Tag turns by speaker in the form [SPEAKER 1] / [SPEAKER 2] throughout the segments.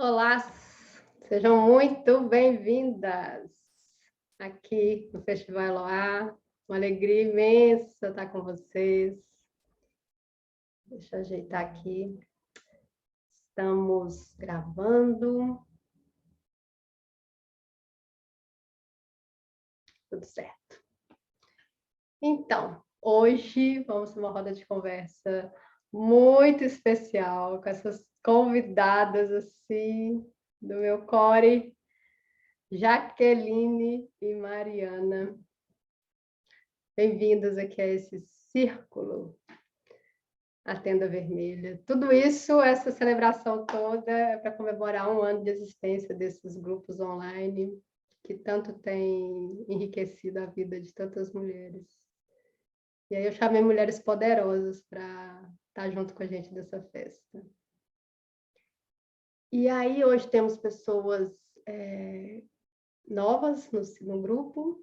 [SPEAKER 1] Olá, sejam muito bem-vindas aqui no Festival Eloá. Uma alegria imensa estar com vocês. Deixa eu ajeitar aqui. Estamos gravando. Tudo certo. Então, hoje vamos ter uma roda de conversa muito especial com essas convidadas assim do meu core, Jaqueline e Mariana. Bem-vindas aqui a esse círculo, a Tenda Vermelha. Tudo isso, essa celebração toda, é para comemorar 1 ano de existência desses grupos online que tanto têm enriquecido a vida de tantas mulheres. E aí eu chamei mulheres poderosas para estar junto com a gente nessa festa. E aí hoje temos pessoas novas no grupo.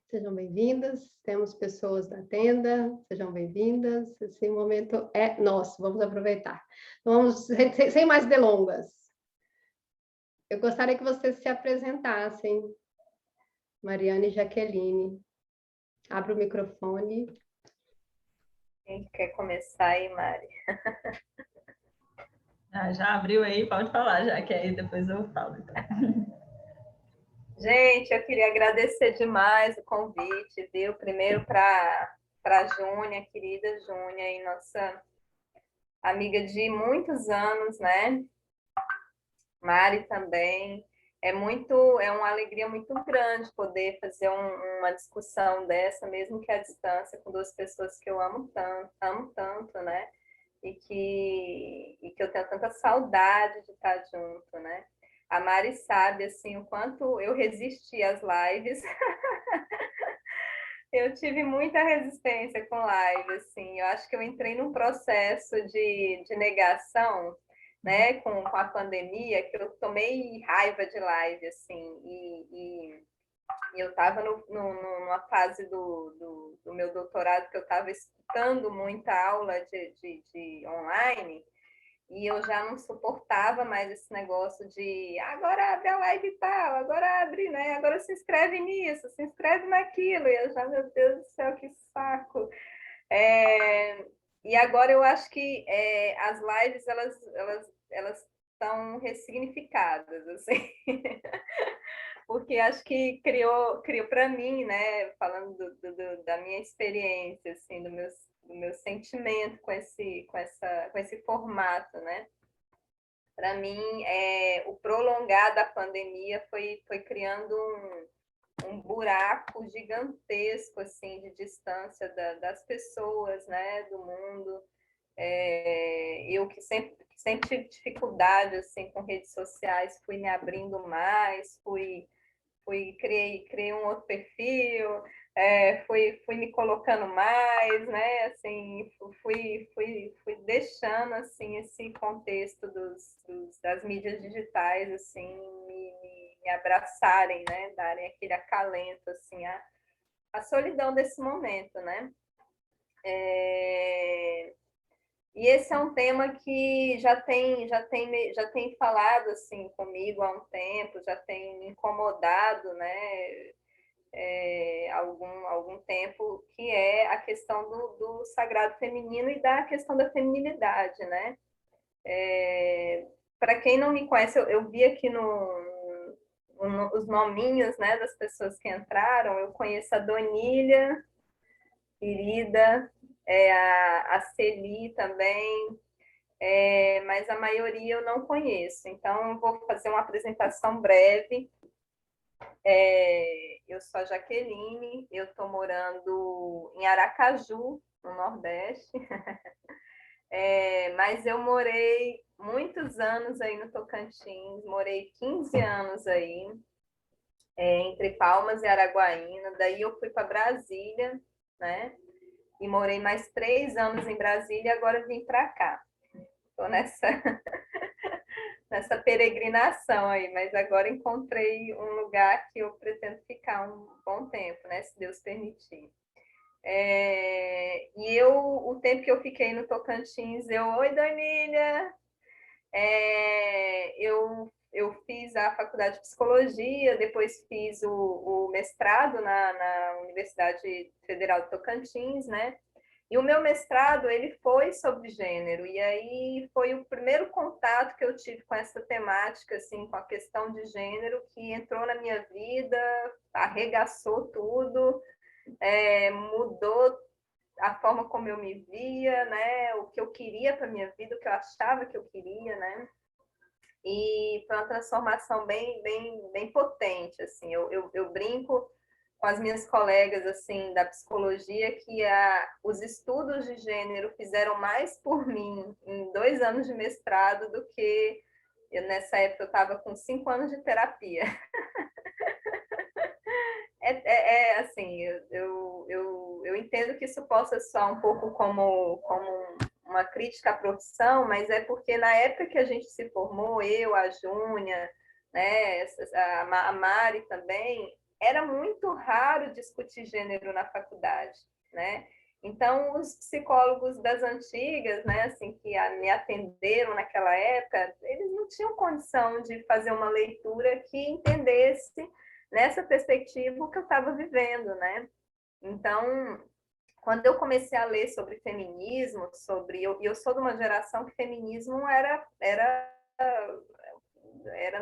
[SPEAKER 1] Sejam bem-vindas. Temos pessoas da tenda, sejam bem-vindas. Esse momento é nosso, vamos aproveitar. Vamos, sem mais delongas. Eu gostaria que vocês se apresentassem, Mariana e Jaqueline. Abra o microfone.
[SPEAKER 2] Quem quer começar aí, Mari?
[SPEAKER 3] Já abriu aí, pode falar, já que aí depois eu falo. Então.
[SPEAKER 2] Gente, eu queria agradecer demais o convite, viu? Primeiro para a Júnia, querida Júnia, e nossa amiga de muitos anos, né? Mari também. É uma alegria muito grande poder fazer uma discussão dessa, mesmo que à distância, com duas pessoas que eu amo tanto, né? E que eu tenho tanta saudade de estar junto, né? A Mari sabe, assim, o quanto eu resisti às lives. Eu tive muita resistência com live, assim. Eu acho que eu entrei num processo de negação, né, com a pandemia, que eu tomei raiva de live, assim. E eu estava numa fase do meu doutorado que eu estava escutando muita aula de online, e eu já não suportava mais esse negócio de agora abre a live e tal, agora abre, né? Agora se inscreve nisso, se inscreve naquilo. E eu já, meu Deus do céu, que saco. E agora eu acho que as lives, elas estão ressignificadas, assim. Porque acho que criou para mim, né, falando da minha experiência, assim, do meu sentimento com esse formato, né? Para mim, o prolongar da pandemia foi criando um buraco gigantesco, assim, de distância das pessoas, né, do mundo. Eu que sempre tive dificuldade, assim, com redes sociais, fui me abrindo mais, criei um outro perfil, fui me colocando mais, né? Assim, fui deixando assim esse contexto das mídias digitais assim me abraçarem, né? Darem aquele acalento assim a solidão desse momento, né? E esse é um tema que já tem falado assim comigo há um tempo, já tem me incomodado, né? Algum tempo, que é a questão do sagrado feminino e da questão da feminilidade, né? Para quem não me conhece, eu vi aqui os nominhos, né, das pessoas que entraram. Eu conheço a Donília, querida, a Celi também, mas a maioria eu não conheço. Então, eu vou fazer uma apresentação breve. Eu sou a Jaqueline, eu estou morando em Aracaju, no Nordeste, mas eu morei muitos anos aí no Tocantins, morei 15 anos aí, entre Palmas e Araguaína, daí eu fui para Brasília, né? E morei mais 3 anos em Brasília e agora vim para cá. Estou nessa peregrinação aí, mas agora encontrei um lugar que eu pretendo ficar um bom tempo, né, se Deus permitir. E o tempo que eu fiquei no Tocantins, oi, Donília, Eu fiz a faculdade de psicologia, depois fiz o mestrado na Universidade Federal de Tocantins, né? E o meu mestrado, ele foi sobre gênero, e aí foi o primeiro contato que eu tive com essa temática, assim, com a questão de gênero, que entrou na minha vida, arregaçou tudo, mudou a forma como eu me via, né? O que eu queria para minha vida, o que eu achava que eu queria, né? E foi uma transformação bem potente, assim. Eu brinco com as minhas colegas assim da psicologia que os estudos de gênero fizeram mais por mim em 2 anos de mestrado do que nessa época eu estava com 5 anos de terapia. Assim, eu entendo que isso possa soar um pouco como uma crítica à profissão, mas é porque na época que a gente se formou, eu, a Júnia, né, a Mari também, era muito raro discutir gênero na faculdade, né? Então, os psicólogos das antigas, né, assim, que me atenderam naquela época, eles não tinham condição de fazer uma leitura que entendesse nessa perspectiva o que eu estava vivendo, né? Então, quando eu comecei a ler sobre feminismo, eu sou de uma geração que feminismo era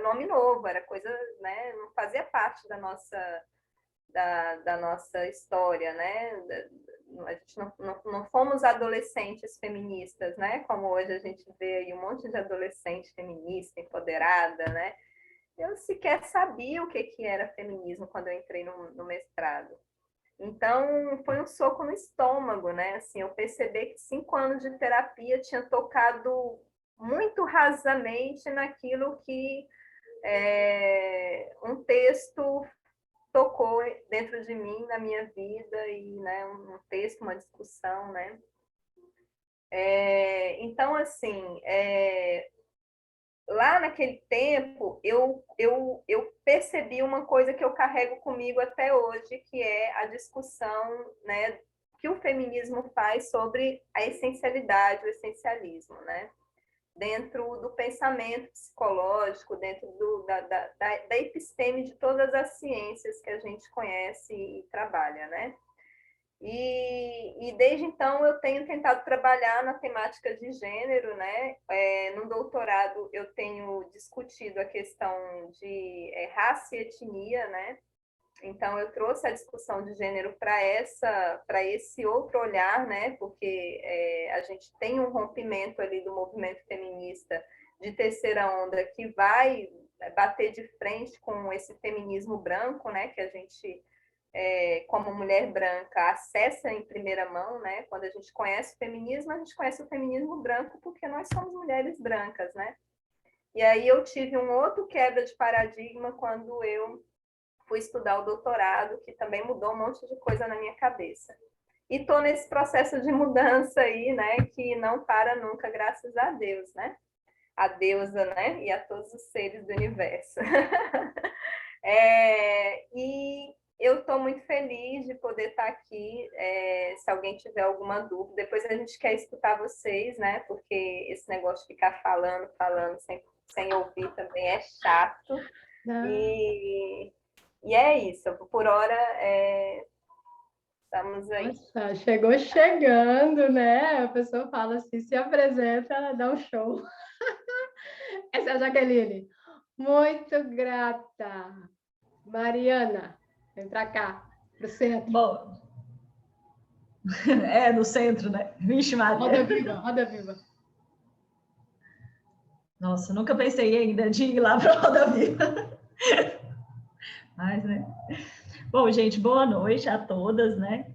[SPEAKER 2] nome novo, era coisa, né? Não fazia parte da nossa história, né? A gente não fomos adolescentes feministas, né? Como hoje a gente vê aí um monte de adolescente feminista, empoderada, né? Eu sequer sabia o que era feminismo quando eu entrei no mestrado. Então, foi um soco no estômago, né? Assim, eu percebi que 5 anos de terapia tinha tocado muito rasamente naquilo que um texto tocou dentro de mim, na minha vida, e né, um texto, uma discussão, né? Então, assim, lá naquele tempo, eu percebi uma coisa que eu carrego comigo até hoje, que é a discussão, né, que o feminismo faz sobre a essencialidade, o essencialismo, né? Dentro do pensamento psicológico, dentro da episteme de todas as ciências que a gente conhece e trabalha, né? E desde então eu tenho tentado trabalhar na temática de gênero, né? No doutorado eu tenho discutido a questão de raça e etnia, né? Então eu trouxe a discussão de gênero para esse outro olhar, né? Porque a gente tem um rompimento ali do movimento feminista de terceira onda que vai bater de frente com esse feminismo branco, né? Que a gente como mulher branca, acessa em primeira mão, né? Quando a gente conhece o feminismo, a gente conhece o feminismo branco porque nós somos mulheres brancas, né? E aí eu tive um outro quebra de paradigma quando eu fui estudar o doutorado, que também mudou um monte de coisa na minha cabeça. E estou nesse processo de mudança aí, né? Que não para nunca, graças a Deus, né? A deusa, né? E a todos os seres do universo. E eu estou muito feliz de poder estar aqui. Se alguém tiver alguma dúvida, depois a gente quer escutar vocês, né? Porque esse negócio de ficar falando sem ouvir também é chato. E é isso. Por hora, estamos aí.
[SPEAKER 1] Nossa, chegou chegando, né? A pessoa fala assim, se apresenta, ela dá um show. Essa é a Jaqueline. Muito grata. Mariana, vem para cá, para o centro.
[SPEAKER 3] Bom, no centro, né? Vixe, Maria.
[SPEAKER 1] Roda viva, roda viva.
[SPEAKER 3] Nossa, nunca pensei ainda de ir lá para a Roda Viva. Mas, né? Bom, gente, boa noite a todas, né?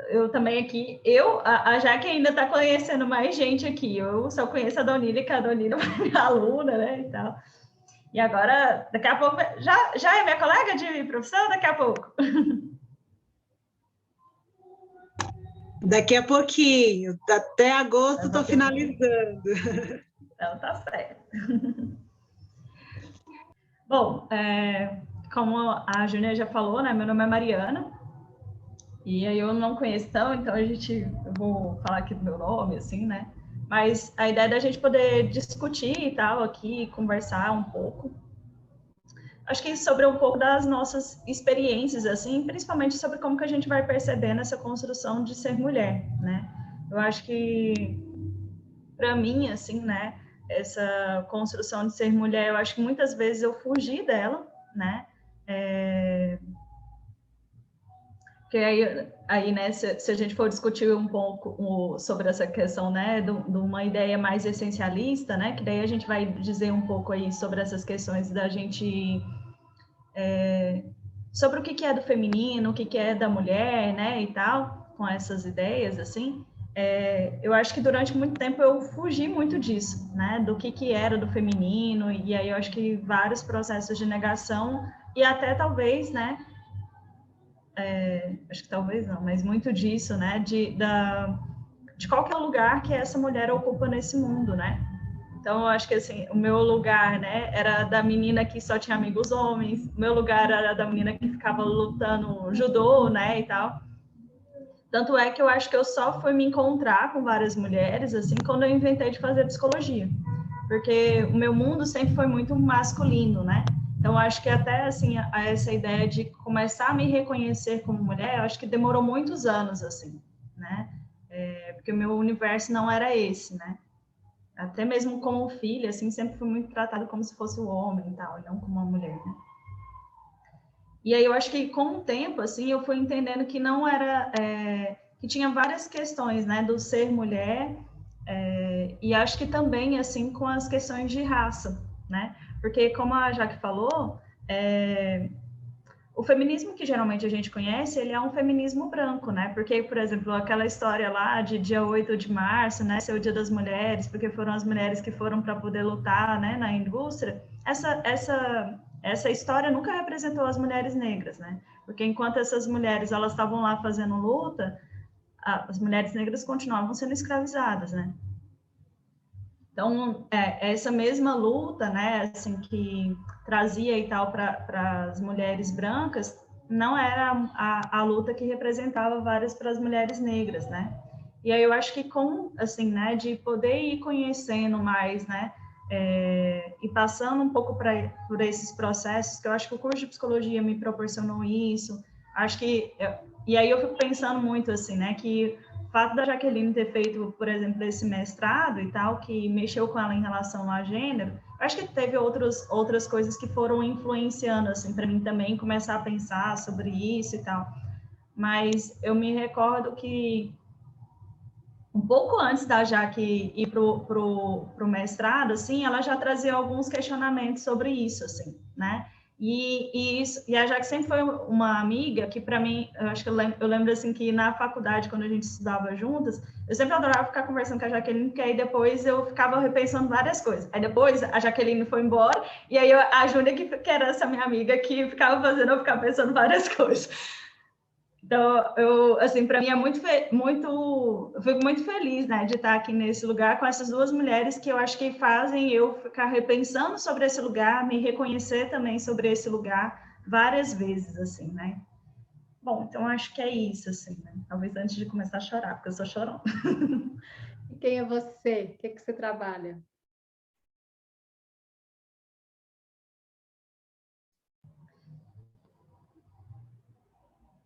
[SPEAKER 3] Eu também aqui, a Jaque ainda está conhecendo mais gente aqui. Eu só conheço a Donila, que a Donila foi minha aluna, né? E tal. E agora, daqui a pouco, já é minha colega de profissão? Daqui a pouco.
[SPEAKER 4] Daqui a pouquinho, até agosto estou finalizando.
[SPEAKER 3] Então, tá certo. Bom, como a Júnia já falou, né? Meu nome é Mariana. E aí eu não conheço tão, então eu vou falar aqui do meu nome, assim, né? Mas a ideia é da gente poder discutir e tal aqui, conversar um pouco. Acho que sobre um pouco das nossas experiências, assim, principalmente sobre como que a gente vai percebendo essa construção de ser mulher, né? Eu acho que, para mim, assim, né, essa construção de ser mulher, eu acho que muitas vezes eu fugi dela, né? Porque aí né, se a gente for discutir um pouco sobre essa questão, né, de uma ideia mais essencialista, né, que daí a gente vai dizer um pouco aí sobre essas questões da gente, sobre o que é do feminino, o que é da mulher, né, e tal, com essas ideias, assim, eu acho que durante muito tempo eu fugi muito disso, né, do que era do feminino, e aí eu acho que vários processos de negação, e até talvez, né, acho que talvez não, mas muito disso, né, de qual que é o lugar que essa mulher ocupa nesse mundo, né? Então, eu acho que, assim, o meu lugar, né, era da menina que só tinha amigos homens, o meu lugar era da menina que ficava lutando judô, né, e tal. Tanto é que eu acho que eu só fui me encontrar com várias mulheres, assim, quando eu inventei de fazer psicologia. Porque o meu mundo sempre foi muito masculino, né? Então, acho que até, assim, essa ideia de começar a me reconhecer como mulher, eu acho que demorou muitos anos, assim, né? Porque o meu universo não era esse, né? Até mesmo como filha, assim, sempre fui muito tratada como se fosse o homem e tal, e não como uma mulher, né? E aí eu acho que com o tempo, assim, eu fui entendendo que não era... que tinha várias questões, né, do ser mulher, e acho que também, assim, com as questões de raça, né? Porque, como a Jaque falou, o feminismo que geralmente a gente conhece, ele é um feminismo branco, né? Porque, por exemplo, aquela história lá de dia 8 de março, né, ser o Dia das Mulheres, porque foram as mulheres que foram para poder lutar, né, na indústria, essa história nunca representou as mulheres negras, né? Porque enquanto essas mulheres elas estavam lá fazendo luta, as mulheres negras continuavam sendo escravizadas, né? Então, essa mesma luta, né, assim, que trazia e tal para as mulheres brancas, não era a luta que representava várias para as mulheres negras, né? E aí eu acho que assim, né, de poder ir conhecendo mais, né, e passando um pouco por esses processos, que eu acho que o curso de psicologia me proporcionou isso, acho que, e aí eu fico pensando muito, assim, né, que o fato da Jaqueline ter feito, por exemplo, esse mestrado e tal, que mexeu com ela em relação a gênero, acho que teve outras coisas que foram influenciando, assim, para mim também começar a pensar sobre isso e tal. Mas eu me recordo que um pouco antes da Jaque ir pro mestrado, assim, ela já trazia alguns questionamentos sobre isso, assim, né? E a Jaque sempre foi uma amiga que, para mim, eu acho que eu lembro assim que na faculdade, quando a gente estudava juntas, eu sempre adorava ficar conversando com a Jaqueline, porque aí depois eu ficava repensando várias coisas. Aí depois a Jaqueline foi embora, e aí a Júlia, que era essa minha amiga, que ficava fazendo eu ficar pensando várias coisas. Então, assim, para mim é eu fico muito feliz, né, de estar aqui nesse lugar com essas duas mulheres que eu acho que fazem eu ficar repensando sobre esse lugar, me reconhecer também sobre esse lugar várias vezes, assim, né? Bom, então acho que é isso, assim, né? Talvez antes de começar a chorar, porque eu sou chorona.
[SPEAKER 1] E quem é você? O que você trabalha?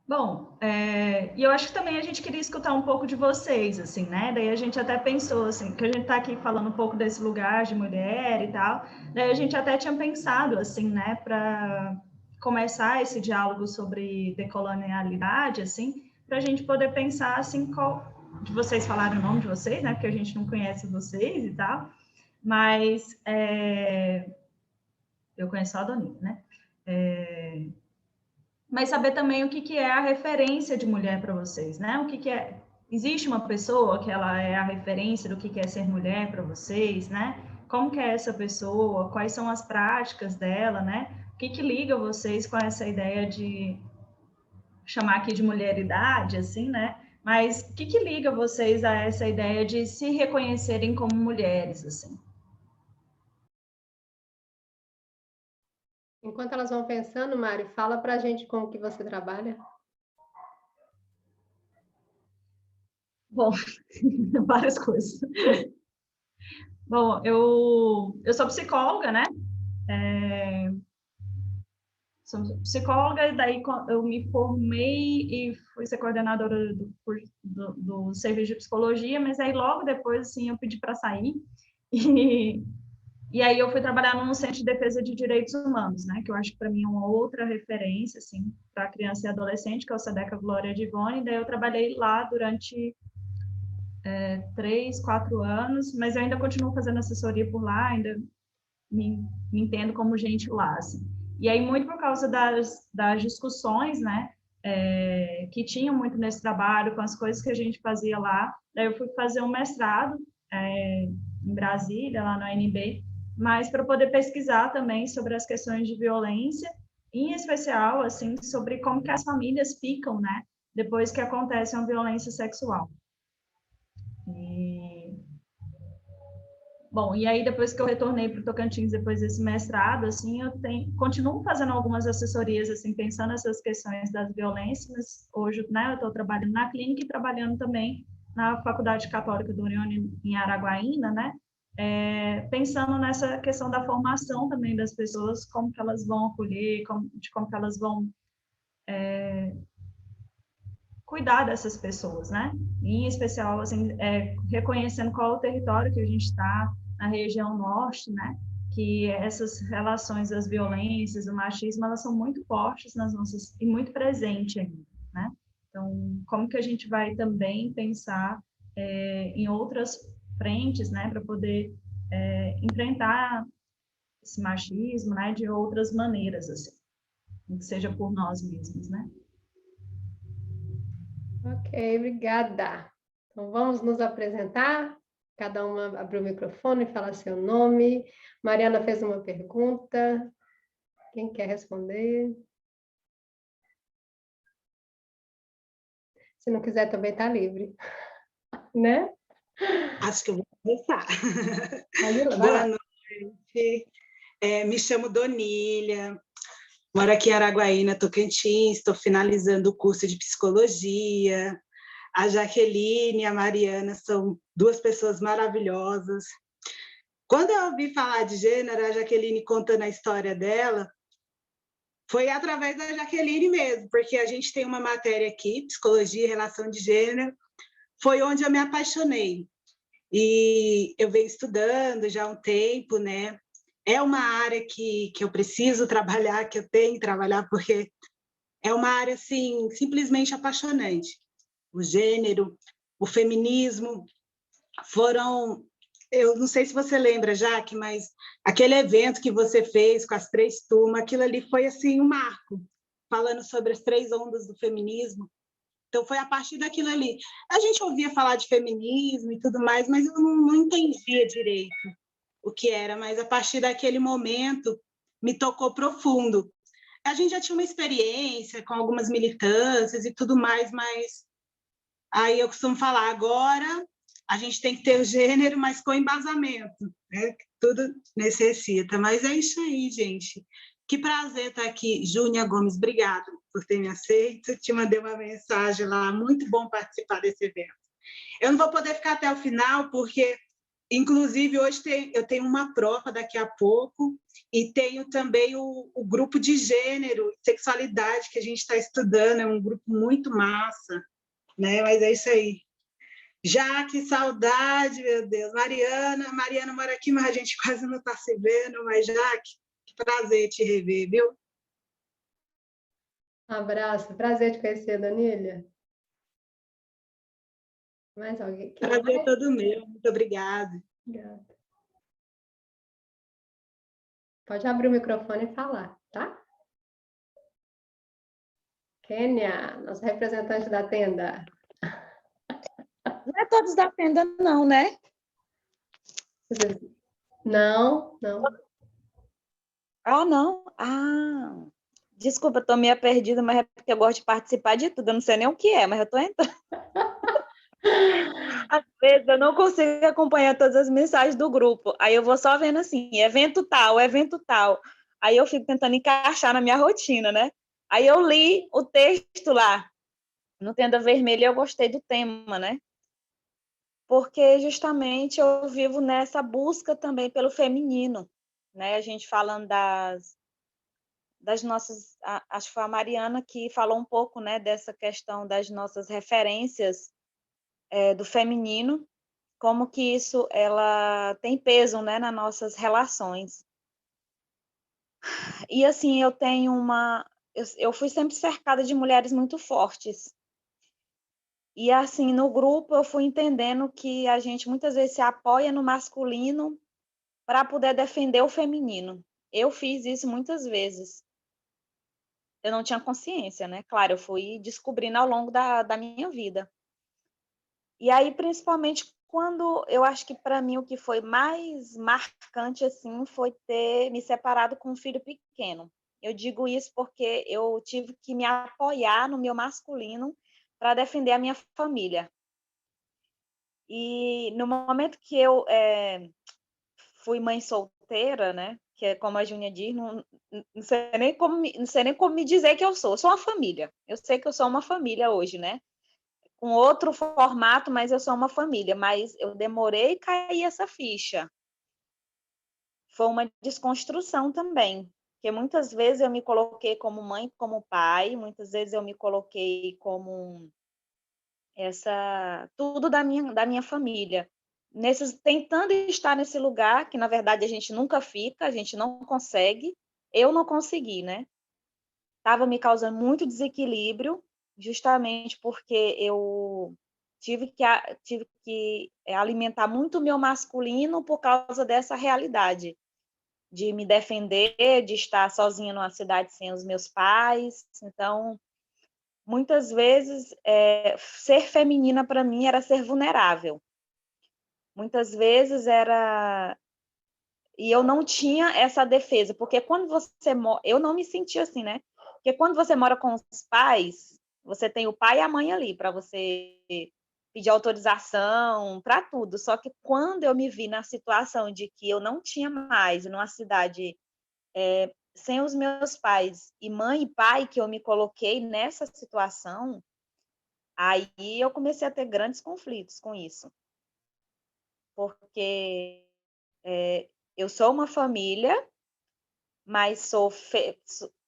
[SPEAKER 3] Bom, e eu acho que também a gente queria escutar um pouco de vocês, assim, né? Daí a gente até pensou, assim, que a gente está aqui falando um pouco desse lugar de mulher e tal, daí a gente até tinha pensado, assim, né, para começar esse diálogo sobre decolonialidade, assim, para a gente poder pensar, assim, de vocês falarem o nome de vocês, né? Porque a gente não conhece vocês e tal, mas eu conheço só a Donita, né? Mas saber também o que é a referência de mulher para vocês, né? O que é... Existe uma pessoa que ela é a referência do que é ser mulher para vocês, né? Como que é essa pessoa? Quais são as práticas dela, né? O que liga vocês com essa ideia de chamar aqui de mulheridade, assim, né? Mas o que liga vocês a essa ideia de se reconhecerem como mulheres, assim?
[SPEAKER 1] Enquanto elas vão pensando, Mário, fala para a gente como que você trabalha.
[SPEAKER 3] Bom, várias coisas. Bom, eu sou psicóloga, né? Sou psicóloga, e daí eu me formei e fui ser coordenadora do serviço de psicologia, mas aí logo depois, assim, eu pedi para sair. E aí eu fui trabalhar num centro de defesa de direitos humanos, né? Que eu acho que para mim é uma outra referência, assim, para criança e adolescente, que é o SEDECA Glória Divone. Daí eu trabalhei lá durante 3, 4 anos, mas eu ainda continuo fazendo assessoria por lá, ainda me entendo como gente lá, assim. E aí, muito por causa das discussões, né, que tinham muito nesse trabalho, com as coisas que a gente fazia lá, daí eu fui fazer um mestrado em Brasília, lá no ANB, mas para poder pesquisar também sobre as questões de violência, em especial, assim, sobre como que as famílias ficam, né, depois que acontece uma violência sexual. Bom, e aí depois que eu retornei para o Tocantins, depois desse mestrado, assim, continuo fazendo algumas assessorias, assim, pensando nessas questões das violências, mas hoje, né, eu estou trabalhando na clínica e trabalhando também na Faculdade Católica do Unione em Araguaína, né, pensando nessa questão da formação também das pessoas, como que elas vão acolher, como que elas vão cuidar dessas pessoas, né? Em especial, assim, reconhecendo qual é o território que a gente está, na região norte, né? Que essas relações das violências, do machismo, elas são muito fortes nas nossas e muito presentes ainda, né? Então, como que a gente vai também pensar em outras frentes, né? Para poder enfrentar esse machismo, né? De outras maneiras, assim, que seja por nós mesmos, né?
[SPEAKER 1] Ok, obrigada. Então, vamos nos apresentar. Cada uma abre o microfone e fala seu nome. Mariana fez uma pergunta. Quem quer responder? Se não quiser, também está livre. Né?
[SPEAKER 4] Acho que eu vou começar.
[SPEAKER 1] Boa
[SPEAKER 4] noite. Me chamo Donília, moro aqui em Araguaína, Tocantins, estou finalizando o curso de psicologia. A Jaqueline e a Mariana são duas pessoas maravilhosas. Quando eu ouvi falar de gênero, a Jaqueline contando a história dela, foi através da Jaqueline mesmo, porque a gente tem uma matéria aqui, Psicologia e Relação de Gênero, foi onde eu me apaixonei. E eu venho estudando já há um tempo, né? É uma área que eu preciso trabalhar, que eu tenho que trabalhar, porque é uma área, assim, simplesmente apaixonante. O gênero, o feminismo, foram... Eu não sei se você lembra, Jaque, mas aquele evento que você fez com as 3 turmas, aquilo ali foi, assim, um marco, falando sobre as 3 ondas do feminismo. Então, foi a partir daquilo ali. A gente ouvia falar de feminismo e tudo mais, mas eu não entendia direito o que era, mas a partir daquele momento me tocou profundo. A gente já tinha uma experiência com algumas militâncias e tudo mais, mas aí eu costumo falar, agora a gente tem que ter o gênero, mas com embasamento, né? Tudo necessita. Mas é isso aí, gente. Que prazer estar aqui. Júnia Gomes, obrigada por ter me aceito. Te mandei uma mensagem lá, muito bom participar desse evento. Eu não vou poder ficar até o final, porque, inclusive, hoje eu tenho uma prova daqui a pouco e tenho também o grupo de gênero, sexualidade, que a gente está estudando, é um grupo muito massa, né? Mas é isso aí. Já que saudade, meu Deus. Mariana mora aqui, mas a gente quase não está se vendo, mas Jaque, que prazer te rever, viu?
[SPEAKER 1] Um abraço, prazer te conhecer, Donília. Mais alguém?
[SPEAKER 4] Prazer todo meu, muito obrigada.
[SPEAKER 1] Obrigada. Pode abrir o microfone e falar, tá? Kênia, nossa representante da tenda.
[SPEAKER 5] Não é todos da tenda, não, né?
[SPEAKER 1] Não.
[SPEAKER 5] Ah, não? Ah, desculpa, estou meio perdida, mas é porque eu gosto de participar de tudo. Eu não sei nem o que é, mas eu estou entrando. Às vezes eu não consigo acompanhar todas as mensagens do grupo. Aí eu vou só vendo assim, evento tal, evento tal. Aí eu fico tentando encaixar na minha rotina, né? Aí eu li o texto lá, no Tenda Vermelha, e eu gostei do tema, né? porque justamente eu vivo nessa busca também pelo feminino, né? A gente falando das nossas, acho que foi a Mariana que falou um pouco, né, dessa questão das nossas referências do feminino, como que isso ela tem peso, né, nas nossas relações. E assim, eu fui sempre cercada de mulheres muito fortes. E assim, no grupo eu fui entendendo que a gente muitas vezes se apoia no masculino para poder defender o feminino. Eu fiz isso muitas vezes. Eu não tinha consciência, né? Claro, eu fui descobrindo ao longo da minha vida. E aí, principalmente, quando eu acho que para mim o que foi mais marcante assim foi ter me separado com um filho pequeno. Eu digo isso porque eu tive que me apoiar no meu masculino para defender a minha família. E no momento que eu fui mãe solteira, né? Que é como a Júnia diz, não sei nem como me dizer que eu sou. Eu sou uma família. Eu sei que eu sou uma família hoje, né? Com outro formato, mas eu sou uma família. Mas eu demorei a cair essa ficha. Foi uma desconstrução também. Porque muitas vezes eu me coloquei como mãe, como pai. Muitas vezes eu me coloquei como tudo da minha família. Tentando estar nesse lugar, que na verdade a gente nunca fica, a gente não consegue, eu não consegui, né? Estava me causando muito desequilíbrio, justamente porque eu tive que alimentar muito o meu masculino por causa dessa realidade, de me defender, de estar sozinha numa cidade sem os meus pais. Então, muitas vezes, ser feminina para mim era ser vulnerável. Muitas vezes era... E eu não tinha essa defesa, porque quando eu não me sentia assim, né? Porque quando você mora com os pais, você tem o pai e a mãe ali para você pedir autorização para tudo. Só que quando eu me vi na situação de que eu não tinha mais, numa cidade sem os meus pais, e mãe e pai, que eu me coloquei nessa situação, aí eu comecei a ter grandes conflitos com isso. Porque eu sou uma família, mas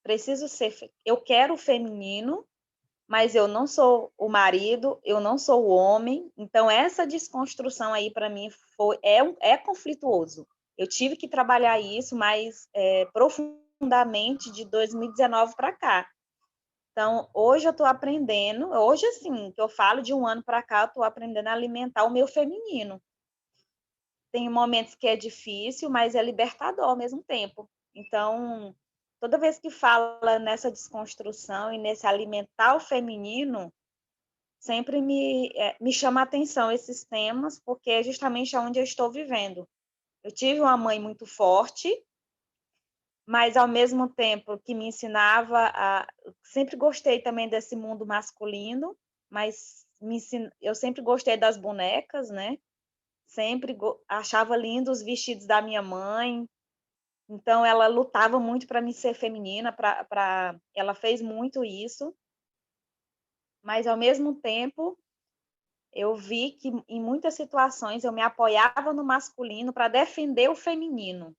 [SPEAKER 5] preciso ser... Eu quero o feminino, mas eu não sou o marido, eu não sou o homem. Então, essa desconstrução aí, para mim, é conflituoso. Eu tive que trabalhar isso mais profundamente de 2019 para cá. Então, hoje eu estou aprendendo, hoje, assim, que eu falo de um ano para cá, eu estou aprendendo a alimentar o meu feminino. Tem momentos que é difícil, mas é libertador ao mesmo tempo. Então, toda vez que fala nessa desconstrução e nesse alimentar o feminino, sempre me chama a atenção esses temas, porque é justamente onde eu estou vivendo. Eu tive uma mãe muito forte, mas ao mesmo tempo que me ensinava sempre gostei também desse mundo masculino, mas eu sempre gostei das bonecas, né? Sempre achava lindo os vestidos da minha mãe. Então ela lutava muito para me ser feminina, ela fez muito isso. Mas ao mesmo tempo eu vi que em muitas situações eu me apoiava no masculino para defender o feminino,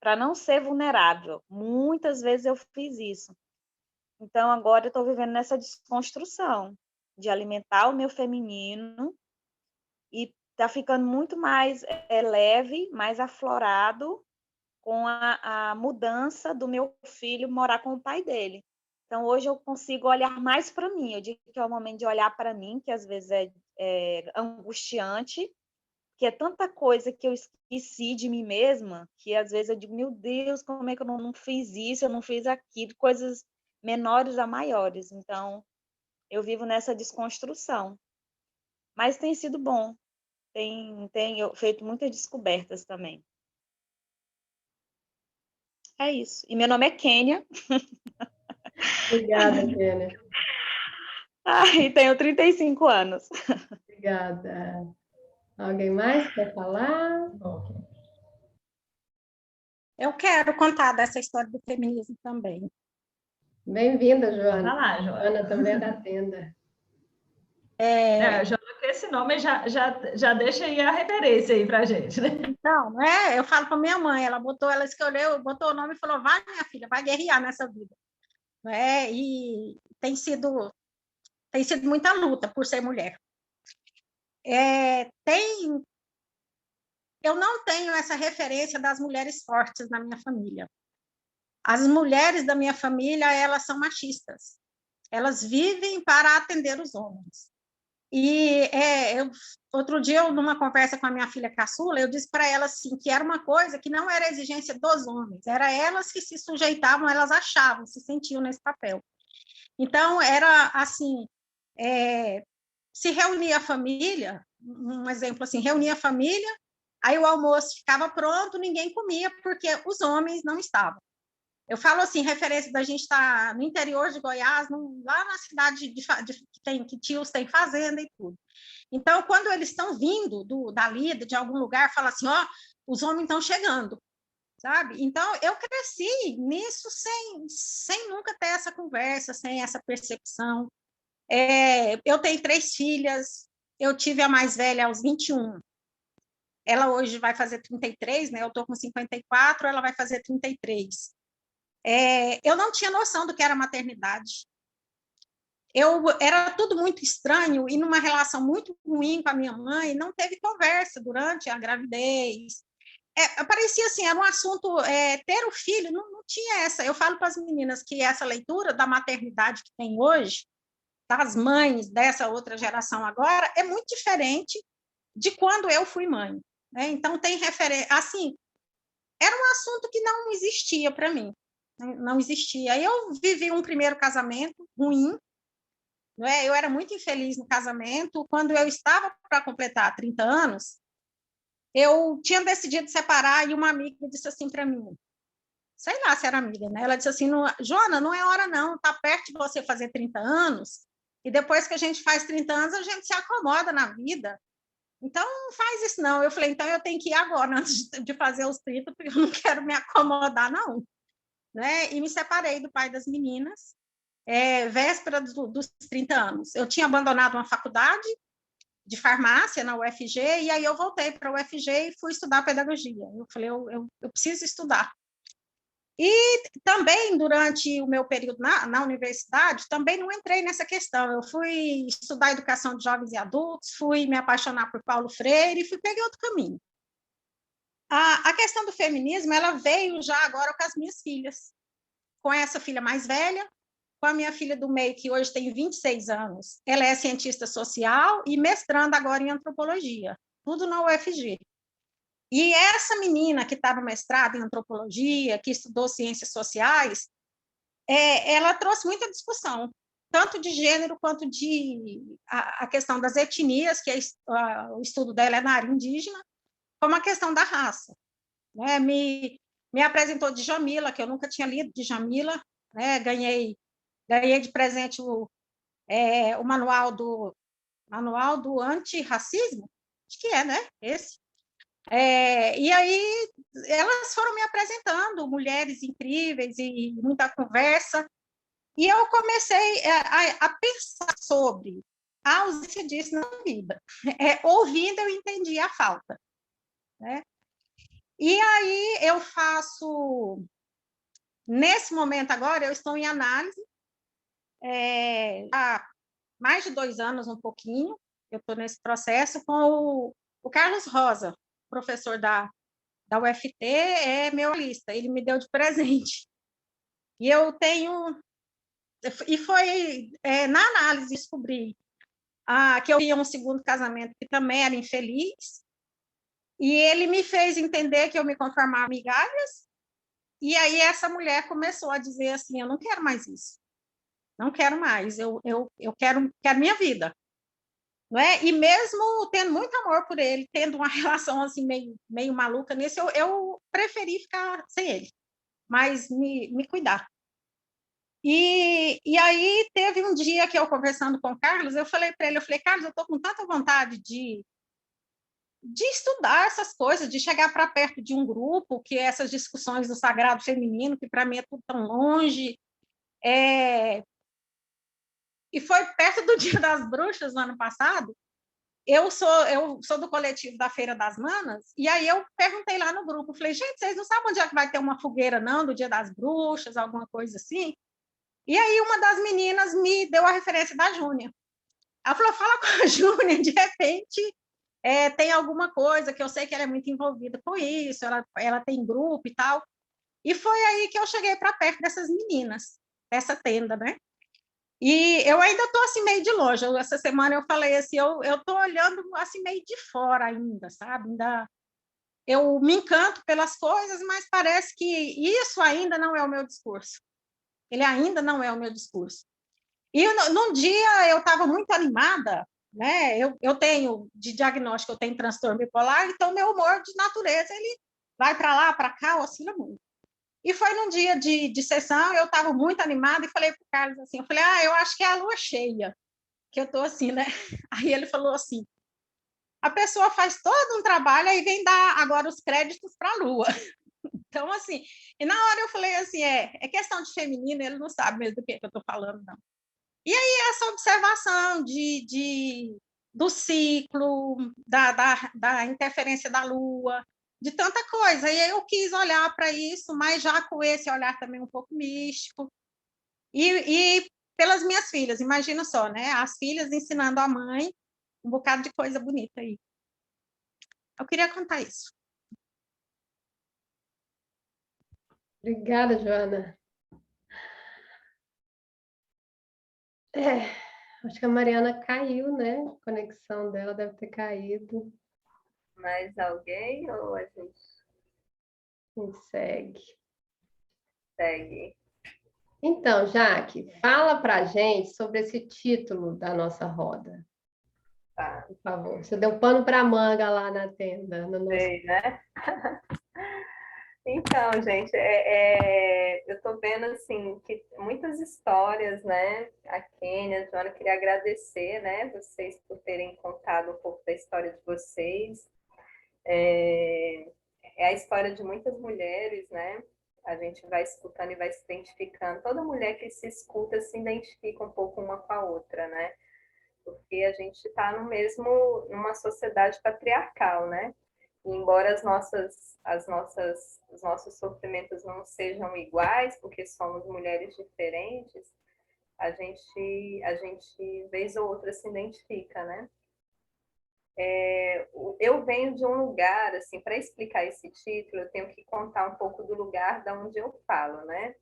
[SPEAKER 5] para não ser vulnerável. Muitas vezes eu fiz isso. Então, agora eu estou vivendo nessa desconstrução de alimentar o meu feminino e está ficando muito mais leve, mais aflorado com a mudança do meu filho morar com o pai dele. Então, hoje eu consigo olhar mais para mim. Eu digo que é o momento de olhar para mim, que às vezes é angustiante, que é tanta coisa que eu esqueci de mim mesma, que às vezes eu digo, meu Deus, como é que eu não fiz isso, eu não fiz aquilo, coisas menores a maiores. Então, eu vivo nessa desconstrução. Mas tem sido bom. Tenho feito muitas descobertas também. É isso. E meu nome é Kênia.
[SPEAKER 1] Obrigada, Kênia.
[SPEAKER 5] E tenho 35 anos.
[SPEAKER 1] Obrigada. Alguém mais quer falar?
[SPEAKER 6] Eu quero contar dessa história do feminismo também.
[SPEAKER 1] Bem-vinda, Joana.
[SPEAKER 3] Vai lá, Joana.
[SPEAKER 1] Joana também é da tenda.
[SPEAKER 3] Já que esse nome já deixa aí a referência aí para a gente, né?
[SPEAKER 6] Então, eu falo para minha mãe, ela escolheu, botou o nome e falou, vai, minha filha, vai guerrear nessa vida. E tem sido muita luta por ser mulher. Eu não tenho essa referência das mulheres fortes na minha família. As mulheres da minha família, elas são machistas. Elas vivem para atender os homens. E outro dia, numa conversa com a minha filha caçula, eu disse para ela assim, que era uma coisa que não era exigência dos homens, era elas que se sujeitavam, elas achavam, se sentiam nesse papel. Então, era assim, se reunia a família, um exemplo assim, reunia a família, aí o almoço ficava pronto, ninguém comia, porque os homens não estavam. Eu falo assim, referência da gente estar no interior de Goiás, lá na cidade que tios têm fazenda e tudo. Então, quando eles estão vindo dali, de algum lugar, fala assim, os homens estão chegando, sabe? Então, eu cresci nisso sem nunca ter essa conversa, sem essa percepção. Eu tenho 3 filhas, eu tive a mais velha aos 21. Ela hoje vai fazer 33, né? Eu estou com 54, ela vai fazer 33. Eu não tinha noção do que era maternidade. Era tudo muito estranho e numa relação muito ruim com a minha mãe, não teve conversa durante a gravidez. Parecia assim, era um assunto, ter o filho, não tinha essa. Eu falo para as meninas que essa leitura da maternidade que tem hoje, das mães dessa outra geração agora, é muito diferente de quando eu fui mãe. Né? Então, tem referência. Assim, era um assunto que não existia para mim. Não existia. Eu vivi um primeiro casamento ruim, né? Eu era muito infeliz no casamento. Quando eu estava para completar 30 anos, eu tinha decidido separar e uma amiga disse assim para mim, sei lá se era amiga, né? Ela disse assim, Joana, não é hora não, está perto de você fazer 30 anos e depois que a gente faz 30 anos, a gente se acomoda na vida. Então, não faz isso não. Eu falei, então eu tenho que ir agora, antes de fazer os 30, porque eu não quero me acomodar, não. Né? E me separei do pai das meninas, véspera dos 30 anos. Eu tinha abandonado uma faculdade de farmácia na UFG, e aí eu voltei para a UFG e fui estudar pedagogia. Eu falei, eu preciso estudar. E também, durante o meu período na universidade, também não entrei nessa questão. Eu fui estudar educação de jovens e adultos, fui me apaixonar por Paulo Freire e peguei outro caminho. A questão do feminismo, ela veio já agora com as minhas filhas. Com essa filha mais velha, com a minha filha do meio, que hoje tem 26 anos. Ela é cientista social e mestranda agora em antropologia, tudo na UFG. E essa menina que está no mestrado em antropologia, que estudou ciências sociais, ela trouxe muita discussão, tanto de gênero quanto a questão das etnias, que o estudo dela é na área indígena, como a questão da raça. Né? Me apresentou Djamila, que eu nunca tinha lido Djamila, né? Ganhei de presente o manual do antirracismo, acho que né? Esse. E aí elas foram me apresentando, mulheres incríveis e muita conversa, e eu comecei a pensar sobre a ausência disso na vida. Ouvindo, eu entendi a falta. Né? E aí eu faço, nesse momento agora, eu estou em análise, há mais de 2 anos, um pouquinho, eu estou nesse processo com o Carlos Rosa, professor da UFT, é meu lista, ele me deu de presente. E eu tenho... E foi na análise descobri que eu tinha um segundo casamento que também era infeliz, e ele me fez entender que eu me conformava em migalhas, e aí essa mulher começou a dizer assim, eu não quero mais isso, não quero mais, eu quero minha vida. Não é? E mesmo tendo muito amor por ele, tendo uma relação assim meio maluca nisso, eu preferi ficar sem ele, mas me cuidar. E aí teve um dia que eu conversando com o Carlos, eu falei para ele, Carlos, eu estou com tanta vontade de estudar essas coisas, de chegar para perto de um grupo, que essas discussões do sagrado feminino, que para mim é tudo tão longe, E foi perto do Dia das Bruxas, no ano passado. Eu sou do coletivo da Feira das Manas, e aí eu perguntei lá no grupo, falei, gente, vocês não sabem onde é que vai ter uma fogueira, não, do Dia das Bruxas, alguma coisa assim? E aí uma das meninas me deu a referência da Júnia. Ela falou, fala com a Júnia, de repente tem alguma coisa, que eu sei que ela é muito envolvida com isso, ela tem grupo e tal. E foi aí que eu cheguei para perto dessas meninas, dessa tenda, né? E eu ainda estou assim meio de longe. Essa semana eu falei assim, eu estou olhando assim meio de fora ainda, sabe? Eu me encanto pelas coisas, mas parece que isso ainda não é o meu discurso. Ele ainda não é o meu discurso. E num dia eu estava muito animada, né? Eu tenho de diagnóstico, eu tenho transtorno bipolar, então meu humor de natureza ele vai para lá, para cá, oscila muito. E foi num dia de sessão, eu estava muito animada e falei para o Carlos assim, eu falei, eu acho que é a lua cheia, que eu estou assim, né? Aí ele falou assim, a pessoa faz todo um trabalho e vem dar agora os créditos para a lua. Então, assim, e na hora eu falei assim, é questão de feminino, ele não sabe mesmo do que eu estou falando, não. E aí essa observação do ciclo, da interferência da lua, de tanta coisa. E aí eu quis olhar para isso, mas já com esse olhar também um pouco místico. E pelas minhas filhas, imagina só, né? As filhas ensinando a mãe um bocado de coisa bonita aí. Eu queria contar isso.
[SPEAKER 1] Obrigada, Joana. Acho que a Mariana caiu, né? A conexão dela deve ter caído.
[SPEAKER 2] Mais alguém ou a gente
[SPEAKER 1] segue?
[SPEAKER 2] Segue.
[SPEAKER 1] Então, Jaque, fala para a gente sobre esse título da nossa roda.
[SPEAKER 2] Tá.
[SPEAKER 1] Por favor. Você deu pano para manga lá na tenda. No nosso...
[SPEAKER 2] Sei, né? Então, gente, eu estou vendo assim que muitas histórias, né? A Kênia, a Joana, queria agradecer, né? Vocês por terem contado um pouco da história de vocês. É a história de muitas mulheres, né? A gente vai escutando e vai se identificando. Toda mulher que se escuta se identifica um pouco uma com a outra, né? Porque a gente está numa sociedade patriarcal, né? E embora os nossos sofrimentos não sejam iguais, porque somos mulheres diferentes, a gente vez ou outra se identifica, né? Eu venho de um lugar, assim, para explicar esse título, eu tenho que contar um pouco do lugar da onde eu falo, né?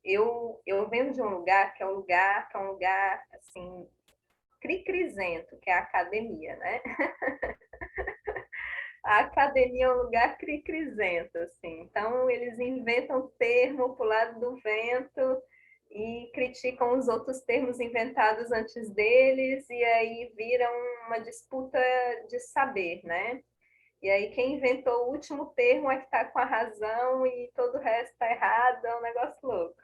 [SPEAKER 2] Eu venho de um lugar que é um lugar assim, cri-crizento, que é a academia, né? A academia é um lugar cri-crizento, assim. Então, eles inventam termo para o lado do vento e criticam os outros termos inventados antes deles, e aí vira uma disputa de saber, né? E aí quem inventou o último termo é que está com a razão e todo o resto está errado, é um negócio louco.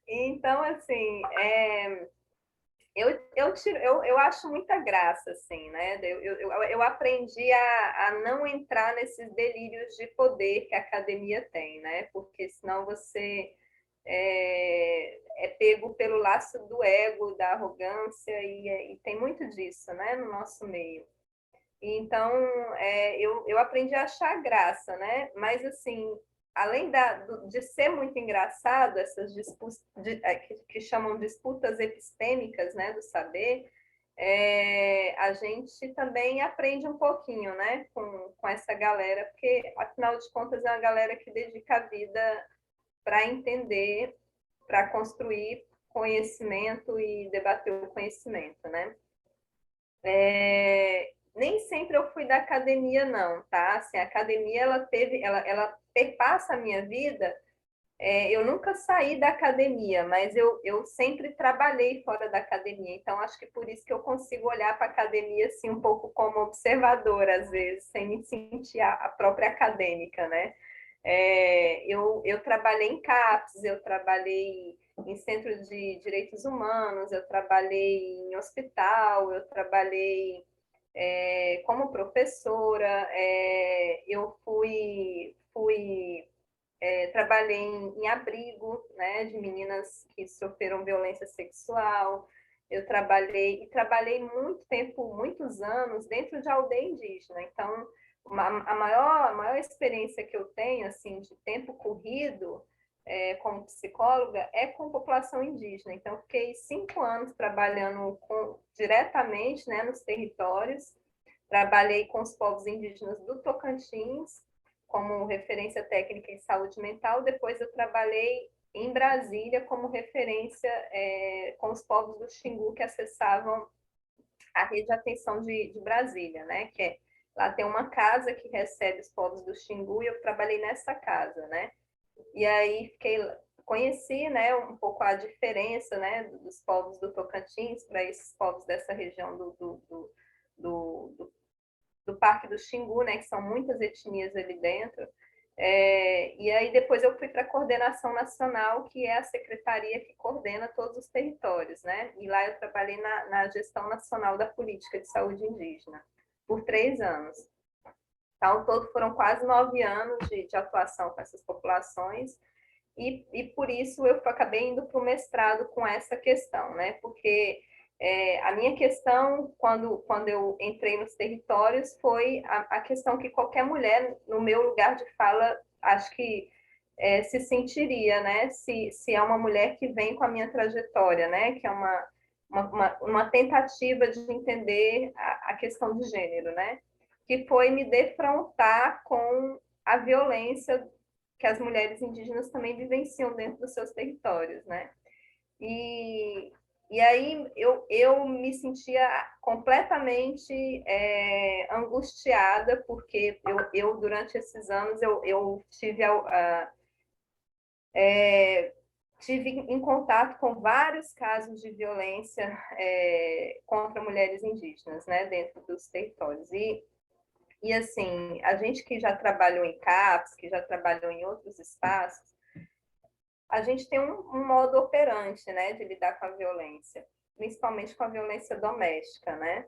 [SPEAKER 2] Então, assim, eu acho muita graça, assim, né? Eu aprendi a não entrar nesses delírios de poder que a academia tem, né? Porque senão você é pego pelo laço do ego, da arrogância, e tem muito disso, né? No nosso meio. Então, eu aprendi a achar graça, né? Mas, assim, além de ser muito engraçado, essas disputas, que chamam disputas epistêmicas, né, do saber, a gente também aprende um pouquinho, né, com essa galera, porque, afinal de contas, é uma galera que dedica a vida para entender, para construir conhecimento e debater o conhecimento, né? Nem sempre eu fui da academia, não, tá? Assim, a academia, ela perpassa a minha vida. Eu nunca saí da academia, mas eu sempre trabalhei fora da academia. Então, acho que por isso que eu consigo olhar para a academia assim, um pouco como observadora, às vezes, sem me sentir a própria acadêmica, né? Eu trabalhei em CAPES, eu trabalhei em centro de direitos humanos, eu trabalhei em hospital, eu trabalhei como professora, eu fui trabalhei em abrigo, né, de meninas que sofreram violência sexual. Eu trabalhei muito tempo, muitos anos, dentro de aldeia indígena. Então, a maior experiência que eu tenho, assim, de tempo corrido, como psicóloga, é com população indígena. Então, eu fiquei 5 anos trabalhando diretamente, né, nos territórios. Trabalhei com os povos indígenas do Tocantins, como referência técnica em saúde mental. Depois eu trabalhei em Brasília como referência com os povos do Xingu que acessavam a rede de atenção de Brasília, né? Lá tem uma casa que recebe os povos do Xingu e eu trabalhei nessa casa, né? E aí conheci, né, um pouco a diferença, né, dos povos do Tocantins para esses povos dessa região do Parque do Xingu, né, que são muitas etnias ali dentro. E aí depois eu fui para a Coordenação Nacional, que é a secretaria que coordena todos os territórios, né? E lá eu trabalhei na Gestão Nacional da Política de Saúde Indígena, por 3 anos. Então, ao todo foram quase 9 anos de atuação com essas populações, e por isso eu acabei indo para o mestrado com essa questão, né? Porque a minha questão, quando eu entrei nos territórios, foi a questão que qualquer mulher, no meu lugar de fala, acho que se sentiria, né? Se é uma mulher que vem com a minha trajetória, né? Que é uma tentativa de entender a questão de gênero, né? Que foi me defrontar com a violência que as mulheres indígenas também vivenciam dentro dos seus territórios, né? E aí eu me sentia completamente angustiada, porque eu durante esses anos, eu tive em contato com vários casos de violência contra mulheres indígenas, né, dentro dos territórios. E assim, a gente que já trabalhou em CAPS, que já trabalhou em outros espaços, a gente tem um modo operante, né, de lidar com a violência, principalmente com a violência doméstica, né?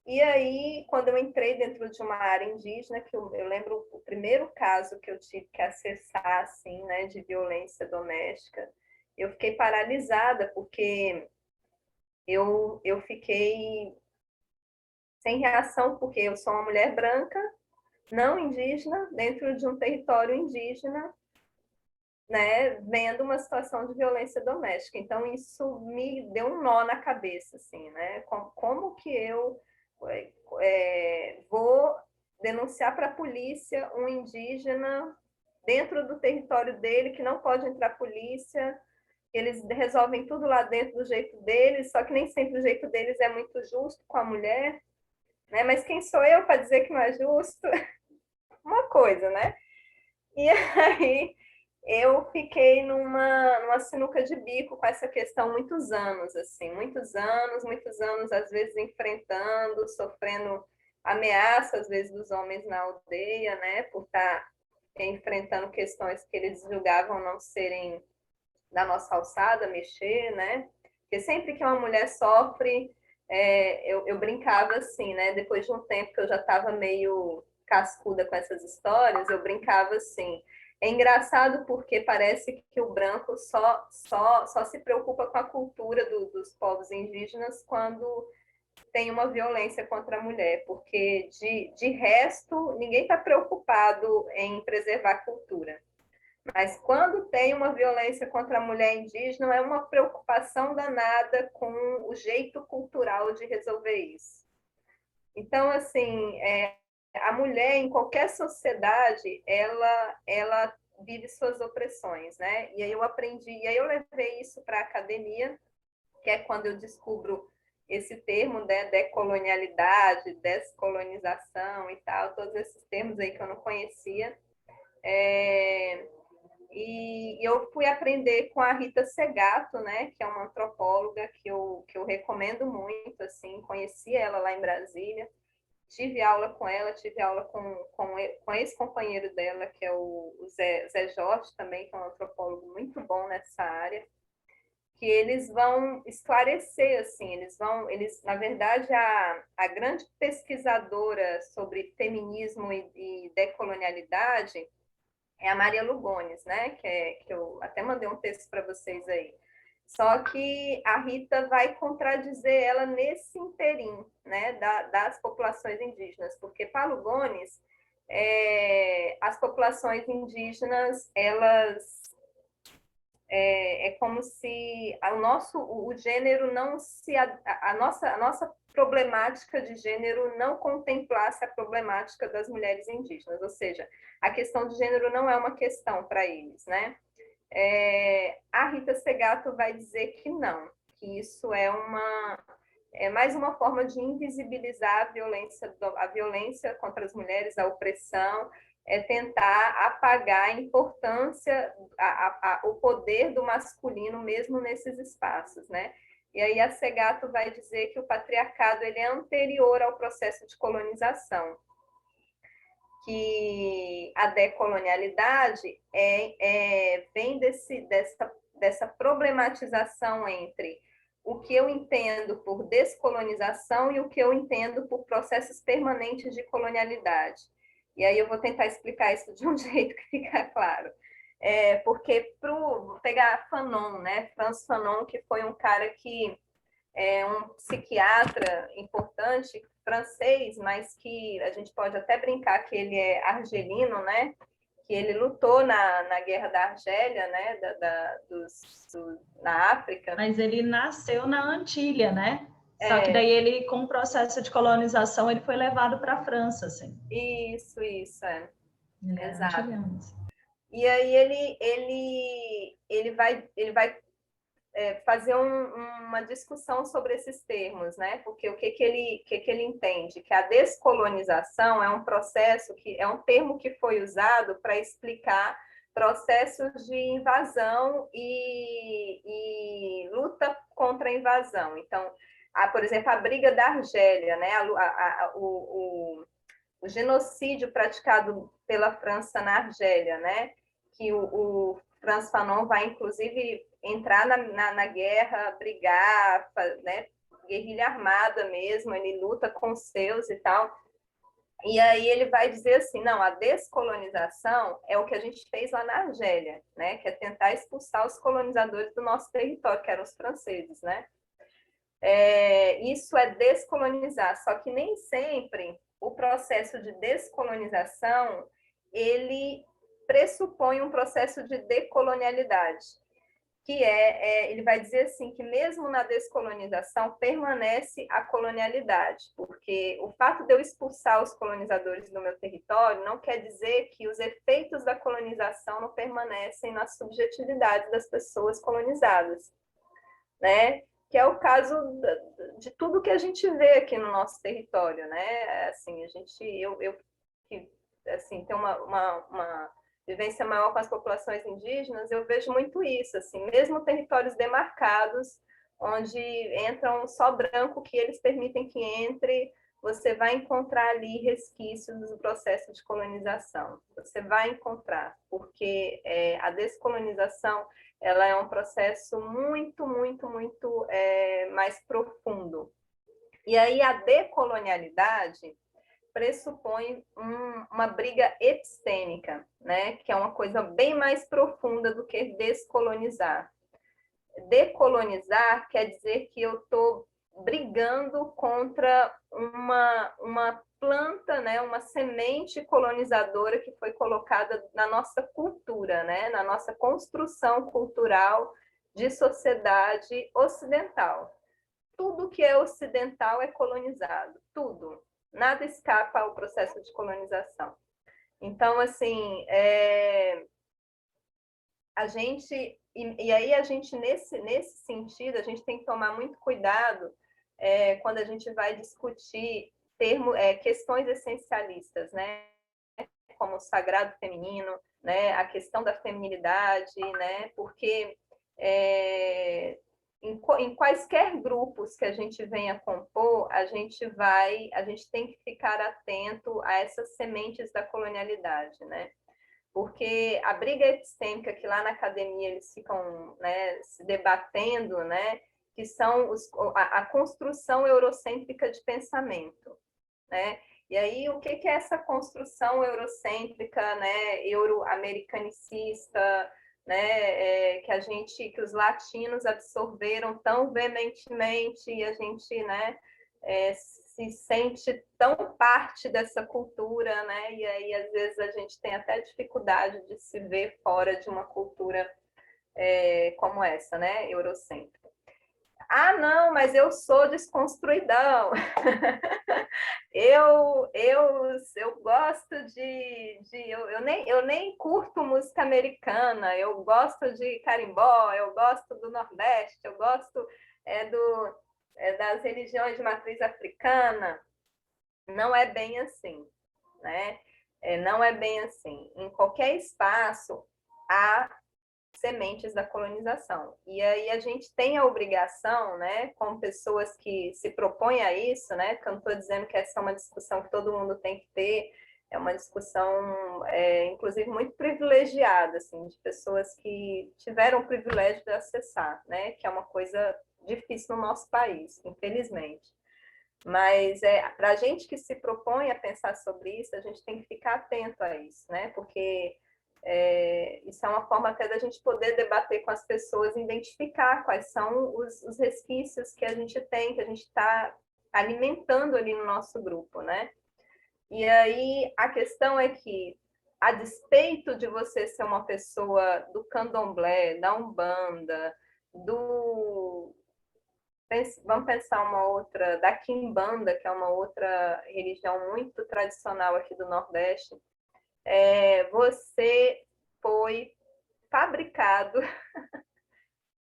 [SPEAKER 2] E aí, quando eu entrei dentro de uma área indígena, que eu lembro o primeiro caso que eu tive que acessar, assim, né, de violência doméstica, eu fiquei paralisada, porque eu fiquei sem reação, porque eu sou uma mulher branca, não indígena, dentro de um território indígena, né, vendo uma situação de violência doméstica. Então, isso me deu um nó na cabeça, assim, né? Como que eu vou denunciar para a polícia um indígena dentro do território dele, que não pode entrar a polícia, eles resolvem tudo lá dentro do jeito deles, só que nem sempre o jeito deles é muito justo com a mulher, né? Mas quem sou eu para dizer que não é justo? Uma coisa, né? E aí eu fiquei numa sinuca de bico com essa questão muitos anos, assim, muitos anos, às vezes enfrentando, sofrendo ameaças, às vezes, dos homens na aldeia, né, por estar enfrentando questões que eles julgavam não serem da nossa alçada, mexer, né, porque sempre que uma mulher sofre, eu brincava assim, né, depois de um tempo que eu já estava meio cascuda com essas histórias, eu brincava assim. É engraçado porque parece que o branco só se preocupa com a cultura dos povos indígenas quando tem uma violência contra a mulher, porque de resto ninguém está preocupado em preservar a cultura. Mas quando tem uma violência contra a mulher indígena, é uma preocupação danada com o jeito cultural de resolver isso. Então, assim, a mulher em qualquer sociedade, ela vive suas opressões, né? E aí eu aprendi, e aí eu levei isso para a academia, que é quando eu descubro esse termo, né, decolonialidade, descolonização e tal, todos esses termos aí que eu não conhecia. E eu fui aprender com a Rita Segato, né, que é uma antropóloga que eu recomendo muito, assim, conheci ela lá em Brasília. Tive aula com ela, tive aula com ex-companheiro dela, que é o Zé Jorge também, que é um antropólogo muito bom nessa área, que eles vão esclarecer, assim, na verdade, a grande pesquisadora sobre feminismo e decolonialidade é a Maria Lugones, né? Que eu até mandei um texto para vocês aí. Só que a Rita vai contradizer ela nesse interim, né, das populações indígenas, porque para Lugones, as populações indígenas, elas é como se o gênero não se a nossa problemática de gênero não contemplasse a problemática das mulheres indígenas, ou seja, a questão de gênero não é uma questão para eles, né? A Rita Segato vai dizer que não, que isso é mais uma forma de invisibilizar a violência contra as mulheres, a opressão, é tentar apagar a importância, o poder do masculino mesmo nesses espaços, né? E aí a Segato vai dizer que o patriarcado ele é anterior ao processo de colonização, que a decolonialidade vem dessa problematização entre o que eu entendo por descolonização e o que eu entendo por processos permanentes de colonialidade. E aí eu vou tentar explicar isso de um jeito que fica claro. Porque, vou pegar Fanon, né? Frantz Fanon, que foi um cara que é um psiquiatra importante, francês, mas que a gente pode até brincar que ele é argelino, né? Que ele lutou na Guerra da Argélia, né? Na África.
[SPEAKER 3] Mas ele nasceu na Antilha, né? Só que daí ele, com o processo de colonização, ele foi levado para a França, assim.
[SPEAKER 2] Isso, é.
[SPEAKER 3] Ele é
[SPEAKER 2] exato.
[SPEAKER 3] Antilhano.
[SPEAKER 2] E aí ele vai fazer uma discussão sobre esses termos, né? Porque o que ele entende? Que a descolonização é um processo é um termo que foi usado para explicar processos de invasão e luta contra a invasão. Então, por exemplo, a briga da Argélia, né? O genocídio praticado pela França na Argélia, né? Que o Frantz Fanon vai, inclusive, entrar na guerra, brigar, né? Guerrilha armada mesmo, ele luta com os seus e tal. E aí ele vai dizer assim, não, a descolonização é o que a gente fez lá na Argélia, né? Que é tentar expulsar os colonizadores do nosso território, que eram os franceses, né? Isso é descolonizar, só que nem sempre o processo de descolonização ele pressupõe um processo de decolonialidade, que ele vai dizer assim, que mesmo na descolonização permanece a colonialidade, porque o fato de eu expulsar os colonizadores do meu território não quer dizer que os efeitos da colonização não permanecem na subjetividade das pessoas colonizadas, né? Que é o caso de tudo que a gente vê aqui no nosso território, né? Assim, eu assim, tenho uma vivência maior com as populações indígenas, eu vejo muito isso, assim, mesmo territórios demarcados, onde entram só branco que eles permitem que entre, você vai encontrar ali resquícios do processo de colonização. Você vai encontrar, porque a descolonização ela é um processo muito, muito, muito mais profundo. E aí a decolonialidade pressupõe uma briga epistêmica, né? Que é uma coisa bem mais profunda do que descolonizar. Decolonizar quer dizer que eu estou brigando contra uma planta, né, uma semente colonizadora que foi colocada na nossa cultura, né, na nossa construção cultural de sociedade ocidental. Tudo que é ocidental é colonizado, tudo. Nada escapa ao processo de colonização. Então, assim, e aí a gente, nesse sentido, a gente tem que tomar muito cuidado quando a gente vai discutir questões essencialistas, né? Como o sagrado feminino, né? A questão da feminilidade, né? Porque em quaisquer grupos que a gente venha compor, a gente tem que ficar atento a essas sementes da colonialidade, né? porque a briga epistêmica que lá na academia eles ficam, né, se debatendo, né, que são a construção eurocêntrica de pensamento, né? E aí, o que é essa construção eurocêntrica, né, euro-americanicista, né, que os latinos absorveram tão veementemente e a gente, né, se sente tão parte dessa cultura, né? E aí às vezes a gente tem até dificuldade de se ver fora de uma cultura como essa, né, eurocêntrica. Ah, não, mas eu sou desconstruidão. eu gosto eu nem curto música americana, eu gosto de carimbó, eu gosto do Nordeste, eu gosto das religiões de matriz africana. Não é bem assim, né? Não é bem assim. Em qualquer espaço há sementes da colonização. E aí a gente tem a obrigação, né, como pessoas que se propõem a isso, né, que eu não estou dizendo que essa é uma discussão que todo mundo tem que ter, é uma discussão, inclusive, muito privilegiada, assim, de pessoas que tiveram o privilégio de acessar, né, que é uma coisa difícil no nosso país, infelizmente. Mas para a gente que se propõe a pensar sobre isso, a gente tem que ficar atento a isso, né, porque isso é uma forma até da gente poder debater com as pessoas, identificar quais são os resquícios que a gente tem, que a gente está alimentando ali no nosso grupo, né? E aí a questão é que, a despeito de você ser uma pessoa do candomblé, da umbanda, vamos pensar uma outra, da quimbanda, que é uma outra religião muito tradicional aqui do Nordeste, você foi fabricado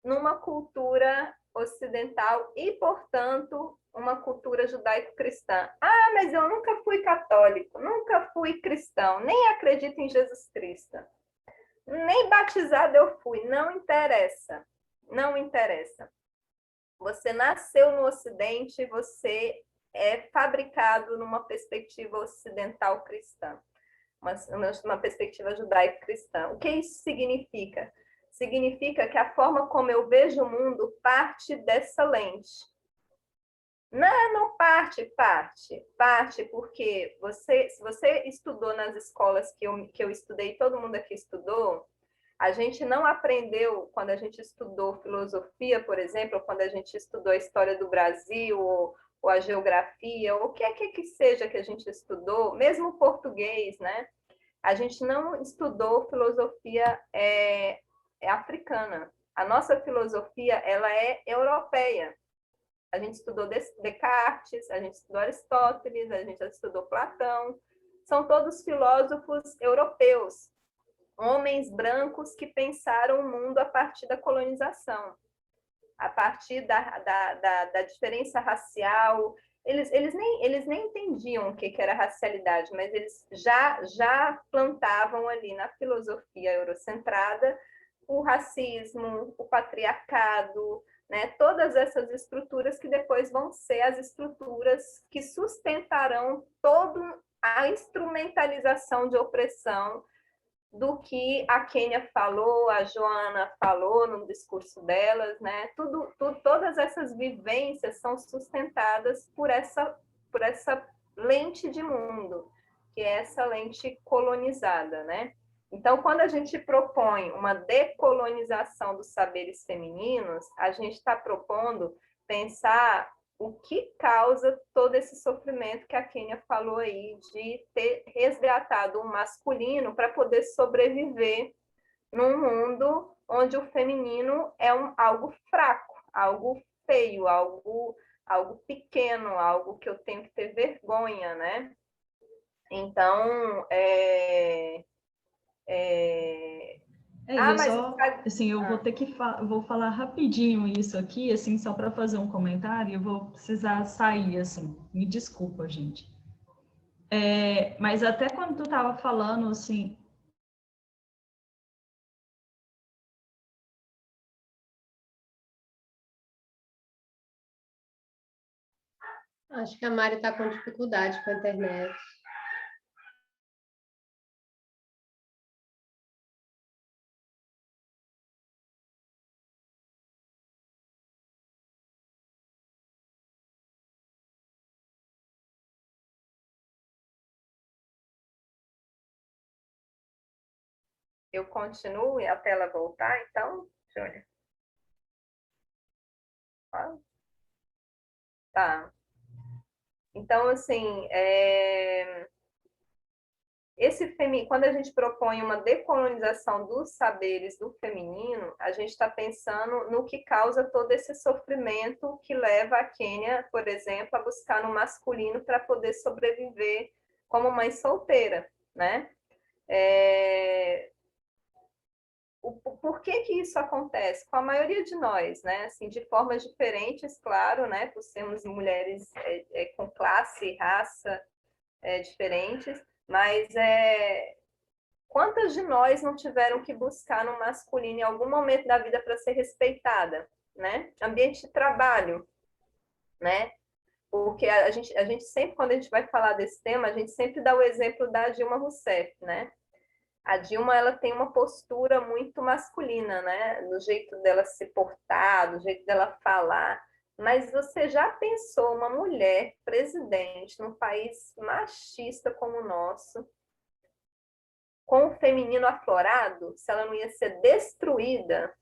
[SPEAKER 2] numa cultura ocidental e, portanto, uma cultura judaico-cristã. Ah, mas eu nunca fui católico, nunca fui cristão, nem acredito em Jesus Cristo, nem batizado eu fui, não interessa, não interessa. Você nasceu no Ocidente, você é fabricado numa perspectiva ocidental cristã. Uma perspectiva judaico-cristã. O que isso significa? Significa que a forma como eu vejo o mundo parte dessa lente. Não parte, porque se você estudou nas escolas que eu estudei, todo mundo aqui estudou, a gente não aprendeu, quando a gente estudou filosofia, por exemplo, ou quando a gente estudou a história do Brasil, ou a geografia, ou o que é que seja que a gente estudou, mesmo o português, né? A gente não estudou filosofia africana. A nossa filosofia, ela é europeia. A gente estudou Descartes, a gente estudou Aristóteles, a gente estudou Platão. São todos filósofos europeus, homens brancos que pensaram o mundo a partir da colonização, a partir da diferença racial. Eles nem entendiam o que era racialidade, mas eles já plantavam ali na filosofia eurocentrada o racismo, o patriarcado, né? Todas essas estruturas que depois vão ser as estruturas que sustentarão toda a instrumentalização de opressão do que a Kênia falou, a Joana falou no discurso delas, né? Todas essas vivências são sustentadas por essa lente de mundo, que é essa lente colonizada, né? Então, quando a gente propõe uma decolonização dos saberes femininos, a gente está propondo pensar o que causa todo esse sofrimento que a Kênia falou aí, de ter resgatado o masculino para poder sobreviver num mundo onde o feminino é algo fraco, algo feio, algo pequeno, algo que eu tenho que ter vergonha, né? Então,
[SPEAKER 3] assim, eu vou ter que vou falar rapidinho isso aqui, assim, só para fazer um comentário, eu vou precisar sair, assim, me desculpa, gente. Mas até quando tu estava falando, assim,
[SPEAKER 1] Acho que a Mari está com dificuldade com a internet.
[SPEAKER 2] eu continuo até ela voltar, então, Júlia? Tá. Então, assim, quando a gente propõe uma decolonização dos saberes do feminino, a gente está pensando no que causa todo esse sofrimento que leva a Quênia, por exemplo, a buscar no masculino para poder sobreviver como mãe solteira, né? Por que isso acontece? Com a maioria de nós, né? Assim, de formas diferentes, claro, né? Por sermos mulheres com classe e raça diferentes, mas quantas de nós não tiveram que buscar no masculino em algum momento da vida para ser respeitada, né? Ambiente de trabalho, né? Porque a gente sempre, quando a gente vai falar desse tema, a gente sempre dá o exemplo da Dilma Rousseff, né? A Dilma, ela tem uma postura muito masculina, né? No jeito dela se portar, do jeito dela falar. Mas você já pensou uma mulher presidente num país machista como o nosso, com o feminino aflorado, se ela não ia ser destruída?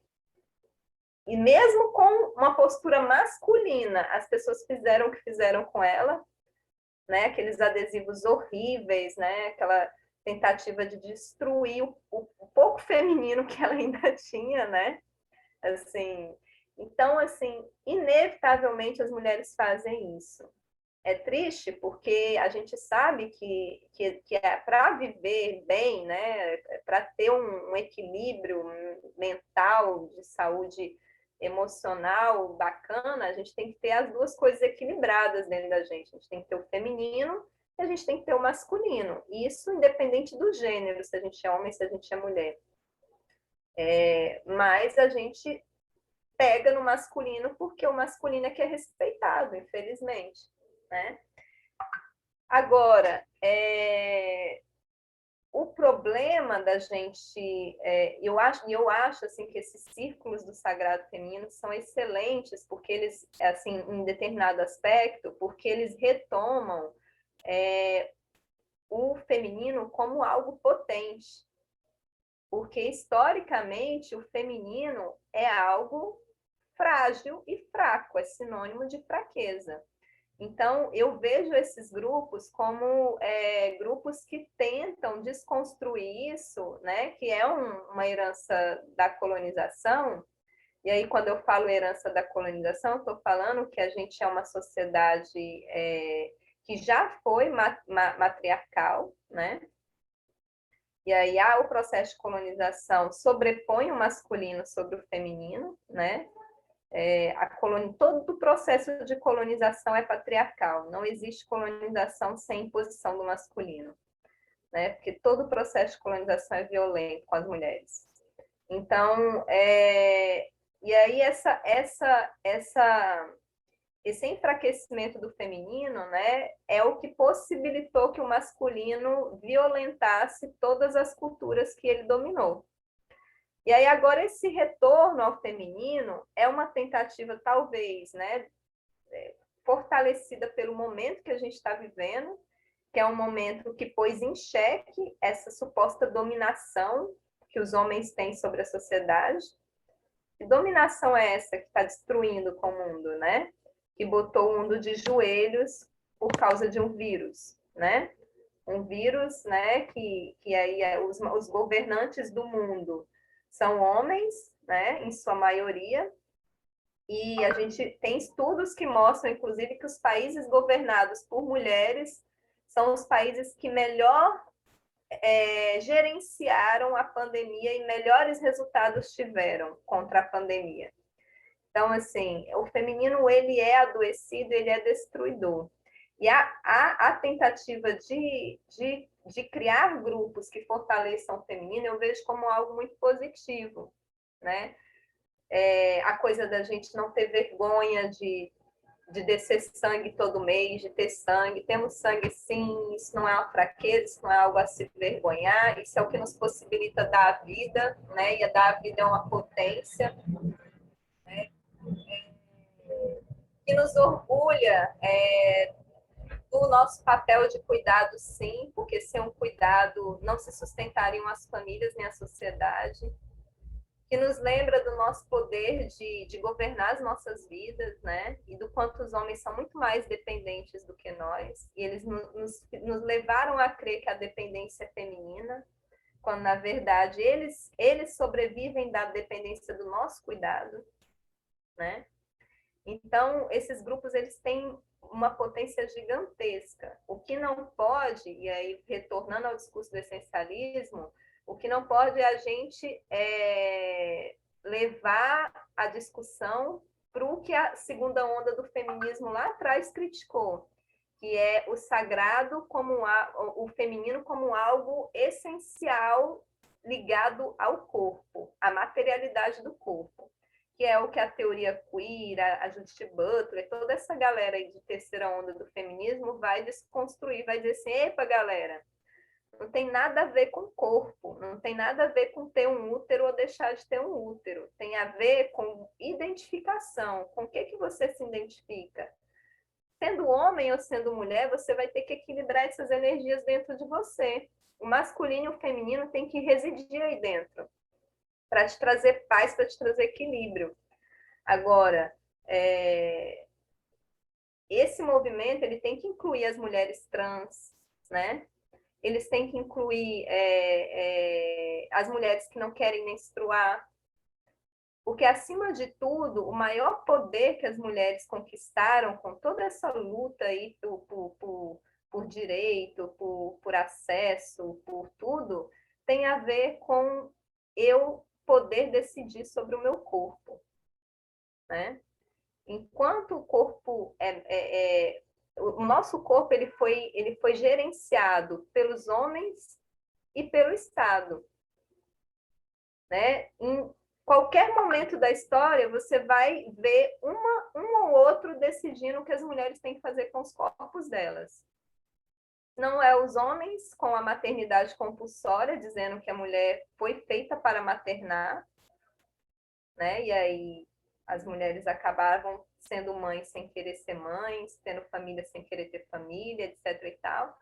[SPEAKER 2] E mesmo com uma postura masculina, as pessoas fizeram o que fizeram com ela, né? Aqueles adesivos horríveis, né? Aquela tentativa de destruir o pouco feminino que ela ainda tinha, né? Assim, então, assim, inevitavelmente as mulheres fazem isso. É triste porque a gente sabe que para viver bem, né, para ter um equilíbrio mental, de saúde emocional bacana, a gente tem que ter as duas coisas equilibradas dentro da gente. A gente tem que ter o feminino e a gente tem que ter o masculino. E isso independente do gênero, se a gente é homem, se a gente é mulher. Mas a gente pega no masculino porque o masculino é que é respeitado, infelizmente, né? Agora, o problema da gente, eu acho assim que esses círculos do sagrado feminino são excelentes porque eles, assim, em determinado aspecto, porque eles retomam o feminino como algo potente, porque historicamente o feminino é algo frágil e fraco, é sinônimo de fraqueza. Então, eu vejo esses grupos como grupos que tentam desconstruir isso, né? Que é uma herança da colonização. E aí, quando eu falo herança da colonização, estou falando que a gente é uma sociedade que já foi matriarcal, né? E aí, o processo de colonização sobrepõe o masculino sobre o feminino, né? Todo o processo de colonização é patriarcal, não existe colonização sem imposição do masculino, né? Porque todo o processo de colonização é violento com as mulheres. Então, e aí esse enfraquecimento do feminino, né, é o que possibilitou que o masculino violentasse todas as culturas que ele dominou. E aí agora esse retorno ao feminino é uma tentativa talvez, né, fortalecida pelo momento que a gente está vivendo, que é um momento que pôs em xeque essa suposta dominação que os homens têm sobre a sociedade. Que dominação é essa que está destruindo com o mundo, né? Que botou o mundo de joelhos por causa de um vírus, né? Um vírus, né, que aí os governantes do mundo são homens, né, em sua maioria, e a gente tem estudos que mostram, inclusive, que os países governados por mulheres são os países que melhor gerenciaram a pandemia e melhores resultados tiveram contra a pandemia. Então, assim, o feminino, ele é adoecido, ele é destruidor. E a tentativa de criar grupos que fortaleçam o feminino, eu vejo como algo muito positivo, né? A coisa da gente não ter vergonha de descer sangue todo mês, de ter sangue. Temos sangue, sim, isso não é uma fraqueza, isso não é algo a se vergonhar, isso é o que nos possibilita dar a vida, né? E dar a vida é uma potência, né? Que nos orgulha do nosso papel de cuidado, sim, porque sem um cuidado não se sustentariam as famílias nem a sociedade, que nos lembra do nosso poder de governar as nossas vidas, né? E do quanto os homens são muito mais dependentes do que nós, e eles nos levaram a crer que a dependência é feminina, quando, na verdade, eles sobrevivem da dependência do nosso cuidado, né? Então, esses grupos, eles têm uma potência gigantesca. O que não pode, e aí retornando ao discurso do essencialismo, o que não pode é a gente levar a discussão para o que a segunda onda do feminismo lá atrás criticou, que é o sagrado como o feminino como algo essencial ligado ao corpo, à materialidade do corpo, que é o que a teoria queer, a Judith Butler, toda essa galera aí de terceira onda do feminismo vai desconstruir, vai dizer assim, epa, galera, não tem nada a ver com corpo, não tem nada a ver com ter um útero ou deixar de ter um útero, tem a ver com identificação, com o que você se identifica. Sendo homem ou sendo mulher, você vai ter que equilibrar essas energias dentro de você. O masculino e o feminino tem que residir aí dentro, para te trazer paz, para te trazer equilíbrio. Agora, esse movimento ele tem que incluir as mulheres trans, né? Eles têm que incluir as mulheres que não querem menstruar, porque, acima de tudo, o maior poder que as mulheres conquistaram com toda essa luta aí por direito, por acesso, por tudo, tem a ver com eu poder decidir sobre o meu corpo, né? Enquanto o corpo o nosso corpo ele foi gerenciado pelos homens e pelo Estado, né? Em qualquer momento da história você vai ver um ou outro decidindo o que as mulheres têm que fazer com os corpos delas. Não é os homens com a maternidade compulsória, dizendo que a mulher foi feita para maternar, né? E aí as mulheres acabavam sendo mães sem querer ser mães, tendo família sem querer ter família, etc. e tal.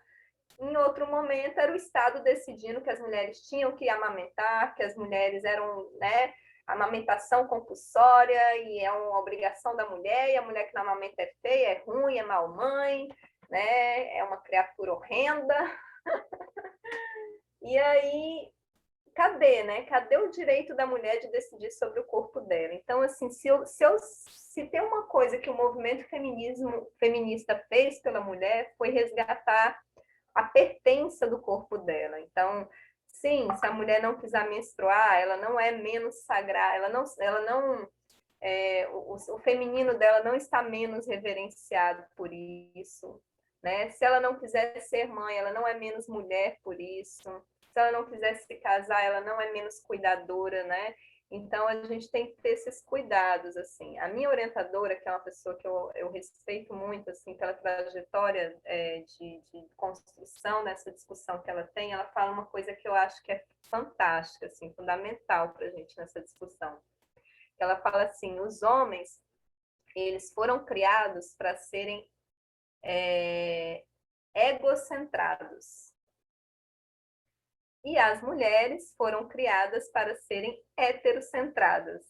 [SPEAKER 2] Em outro momento, era o Estado decidindo que as mulheres tinham que amamentar, que as mulheres eram, né, amamentação compulsória e é uma obrigação da mulher, e a mulher que não amamenta é feia, é ruim, é mal mãe, né, é uma criatura horrenda. E aí, cadê, né? Cadê o direito da mulher de decidir sobre o corpo dela? Então, assim, se tem uma coisa que o movimento feminista fez pela mulher, foi resgatar a pertença do corpo dela. Então, sim, se a mulher não quiser menstruar, ela não é menos sagrada, o feminino dela não está menos reverenciado por isso, né? Se ela não quiser ser mãe, ela não é menos mulher por isso. Se ela não quiser se casar, ela não é menos cuidadora, né? Então, a gente tem que ter esses cuidados, assim. A minha orientadora, que é uma pessoa que eu respeito muito, assim, pela trajetória de construção nessa discussão que ela tem, ela fala uma coisa que eu acho que é fantástica, assim, fundamental para a gente nessa discussão. Ela fala assim, os homens, eles foram criados para serem egocentrados. E as mulheres foram criadas para serem heterocentradas,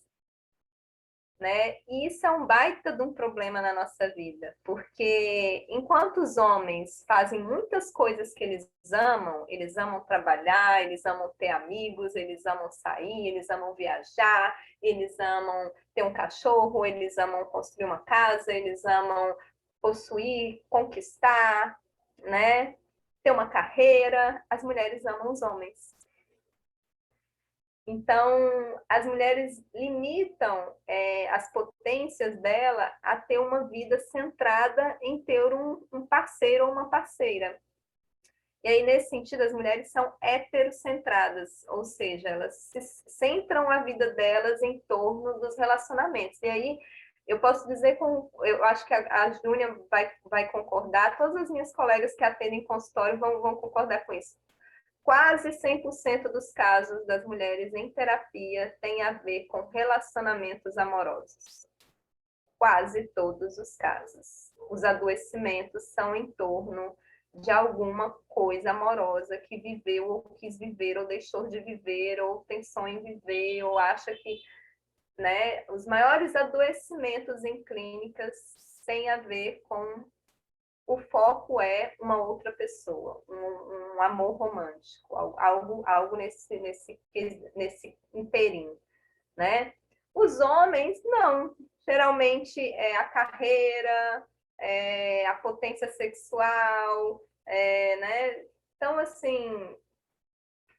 [SPEAKER 2] né? E isso é um baita de um problema na nossa vida, porque enquanto os homens fazem muitas coisas que eles amam trabalhar, eles amam ter amigos, eles amam sair, eles amam viajar, eles amam ter um cachorro, eles amam construir uma casa, eles amam possuir, conquistar, né? Ter uma carreira, as mulheres amam os homens. Então, as mulheres limitam as potências dela a ter uma vida centrada em ter um parceiro ou uma parceira. E aí, nesse sentido, as mulheres são heterocentradas, ou seja, elas se centram a vida delas em torno dos relacionamentos. E aí, eu posso dizer, eu acho que a Júnia vai concordar, todas as minhas colegas que atendem consultório vão concordar com isso. Quase 100% dos casos das mulheres em terapia tem a ver com relacionamentos amorosos. quase todos os casos. Os adoecimentos são em torno de alguma coisa amorosa que viveu, ou quis viver, ou deixou de viver, ou tem sonho em viver, ou acha que, né, os maiores adoecimentos em clínicas têm a ver com o foco é uma outra pessoa, um amor romântico, algo nesse inteirinho, né? Os homens, não. Geralmente é a carreira, é a potência sexual, né? Então, assim,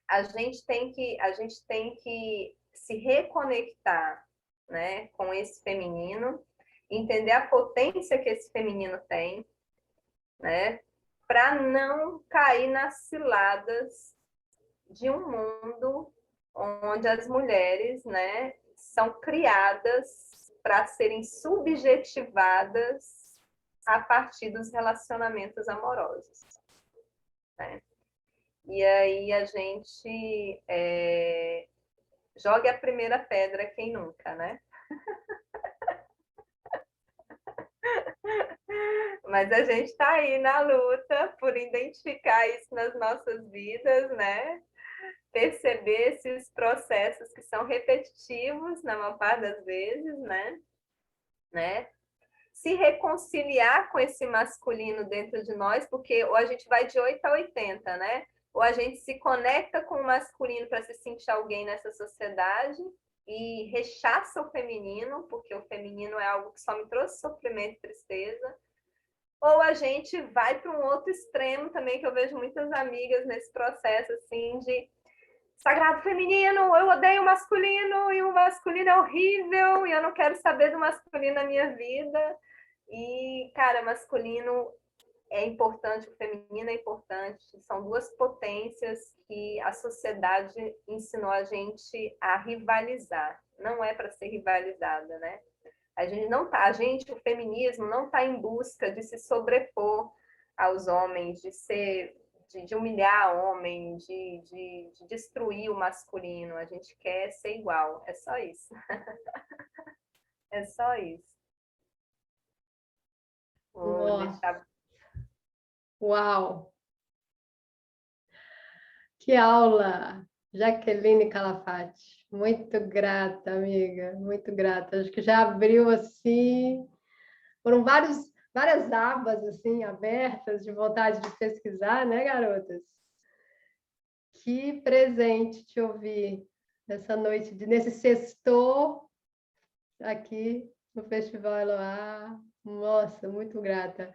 [SPEAKER 2] a gente tem que se reconectar, né, com esse feminino, entender a potência que esse feminino tem, né, para não cair nas ciladas de um mundo onde as mulheres, né, são criadas para serem subjetivadas a partir dos relacionamentos amorosos, né? E aí a gente joga a primeira pedra, quem nunca, né? Mas a gente está aí na luta por identificar isso nas nossas vidas, né? Perceber esses processos que são repetitivos na maior parte das vezes, né? Se reconciliar com esse masculino dentro de nós, porque ou a gente vai de 8 a 80, né? Ou a gente se conecta com o masculino para se sentir alguém nessa sociedade e rechaça o feminino, porque o feminino é algo que só me trouxe sofrimento e tristeza. Ou a gente vai para um outro extremo também, que eu vejo muitas amigas nesse processo, assim, de sagrado feminino, eu odeio o masculino, e o masculino é horrível, e eu não quero saber do masculino na minha vida. E, cara, masculino é importante, o feminino é importante, são duas potências que a sociedade ensinou a gente a rivalizar. Não é para ser rivalizada, né? O feminismo não está em busca de se sobrepor aos homens, de humilhar homem, de destruir o masculino. A gente quer ser igual, é só isso. É só isso. Vou deixar...
[SPEAKER 1] Uau! Que aula! Jaqueline Calafate, muito grata, amiga, muito grata. Acho que já abriu assim, foram várias abas assim abertas de vontade de pesquisar, né, garotas? Que presente te ouvir nessa noite, nesse sextou aqui no Festival Eloá. Nossa, muito grata.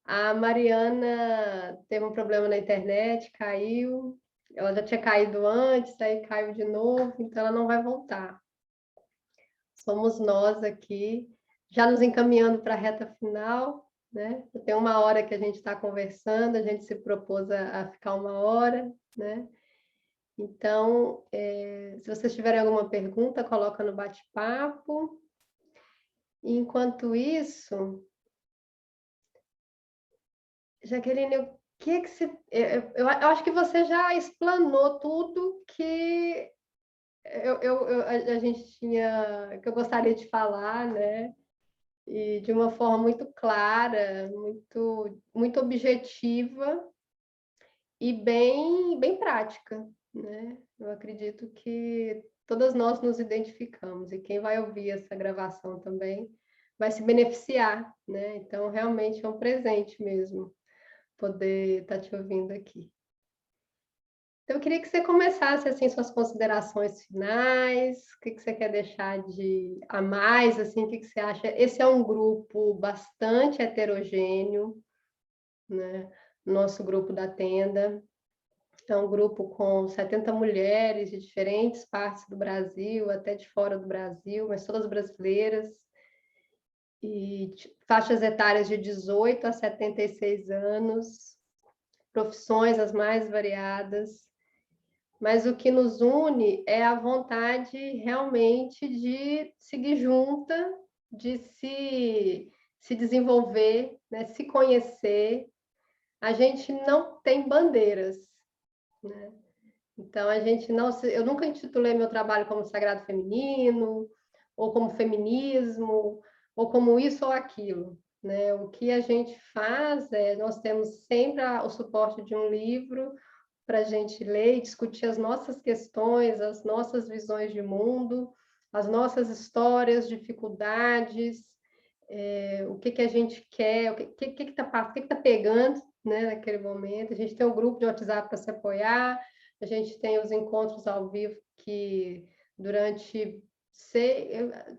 [SPEAKER 1] A Mariana teve um problema na internet, caiu. Ela já tinha caído antes, aí caiu de novo, então ela não vai voltar. Somos nós aqui, já nos encaminhando para a reta final, né? Tem 1 hora que a gente está conversando, a gente se propôs a ficar 1 hora, né? Então, se vocês tiverem alguma pergunta, coloca no bate-papo. Enquanto isso, Jaqueline, o que você... Eu acho que você já explanou tudo que a gente tinha, que eu gostaria de falar, né? E de uma forma muito clara, muito objetiva e bem prática, né? Eu acredito que todas nós nos identificamos e quem vai ouvir essa gravação também vai se beneficiar, né? Então, realmente é um presente mesmo poder estar te ouvindo aqui. Então, eu queria que você começasse, assim, suas considerações finais, o que você quer deixar a mais, assim, o que você acha? Esse é um grupo bastante heterogêneo, né? Nosso grupo da Tenda é um grupo com 70 mulheres de diferentes partes do Brasil, até de fora do Brasil, mas todas brasileiras, e faixas etárias de 18 a 76 anos, profissões as mais variadas, mas o que nos une é a vontade realmente de seguir junta, de se desenvolver, né? Se conhecer. A gente não tem bandeiras, né? Então, eu nunca intitulei meu trabalho como Sagrado Feminino, ou como feminismo, ou como isso ou aquilo, né? O que a gente faz nós temos sempre o suporte de um livro para a gente ler e discutir as nossas questões, as nossas visões de mundo, as nossas histórias, dificuldades, o que a gente quer, o que está pegando, né, naquele momento. A gente tem um grupo de WhatsApp para se apoiar, a gente tem os encontros ao vivo que durante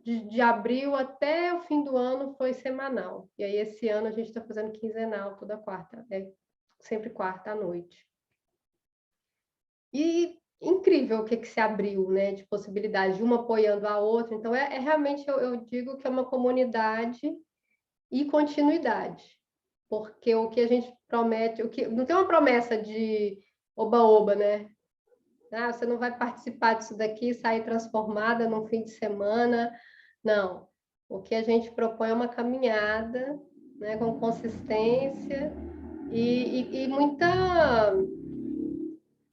[SPEAKER 1] de abril até o fim do ano foi semanal. E aí esse ano a gente está fazendo quinzenal toda quarta, sempre quarta à noite. E incrível o que se abriu, né, de possibilidade de uma apoiando a outra. Então, realmente, eu digo que é uma comunidade e continuidade, porque o que a gente promete, não tem uma promessa de oba-oba, né? Ah, você não vai participar disso daqui, sair transformada num fim de semana. Não. O que a gente propõe é uma caminhada, né, com consistência e muita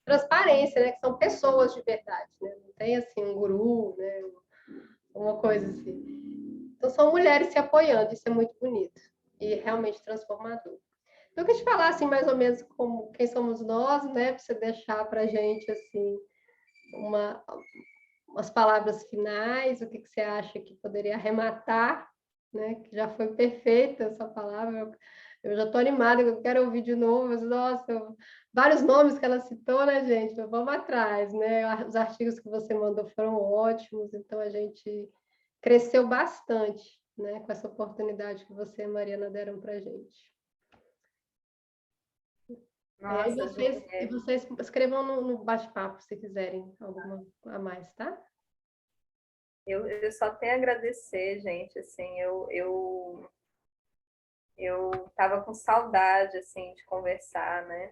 [SPEAKER 1] transparência, né? Que são pessoas de verdade, né? Não tem assim um guru, né? Uma coisa assim. Então são mulheres se apoiando, isso é muito bonito e realmente transformador. Então eu queria te falar assim mais ou menos como quem somos nós, né? Para você deixar para a gente assim umas palavras finais, o que você acha que poderia arrematar, né? Que já foi perfeita essa palavra. Eu já estou animada, eu quero ouvir de novo. Mas, nossa, vários nomes que ela citou, né, gente? Então, vamos atrás, né? Os artigos que você mandou foram ótimos, então a gente cresceu bastante, né, com essa oportunidade que você e a Mariana deram para a gente.
[SPEAKER 2] Nossa,
[SPEAKER 1] E vocês escrevam no bate-papo, se quiserem alguma a mais, tá?
[SPEAKER 2] Eu só tenho a agradecer, gente, assim, eu tava com saudade, assim, de conversar, né,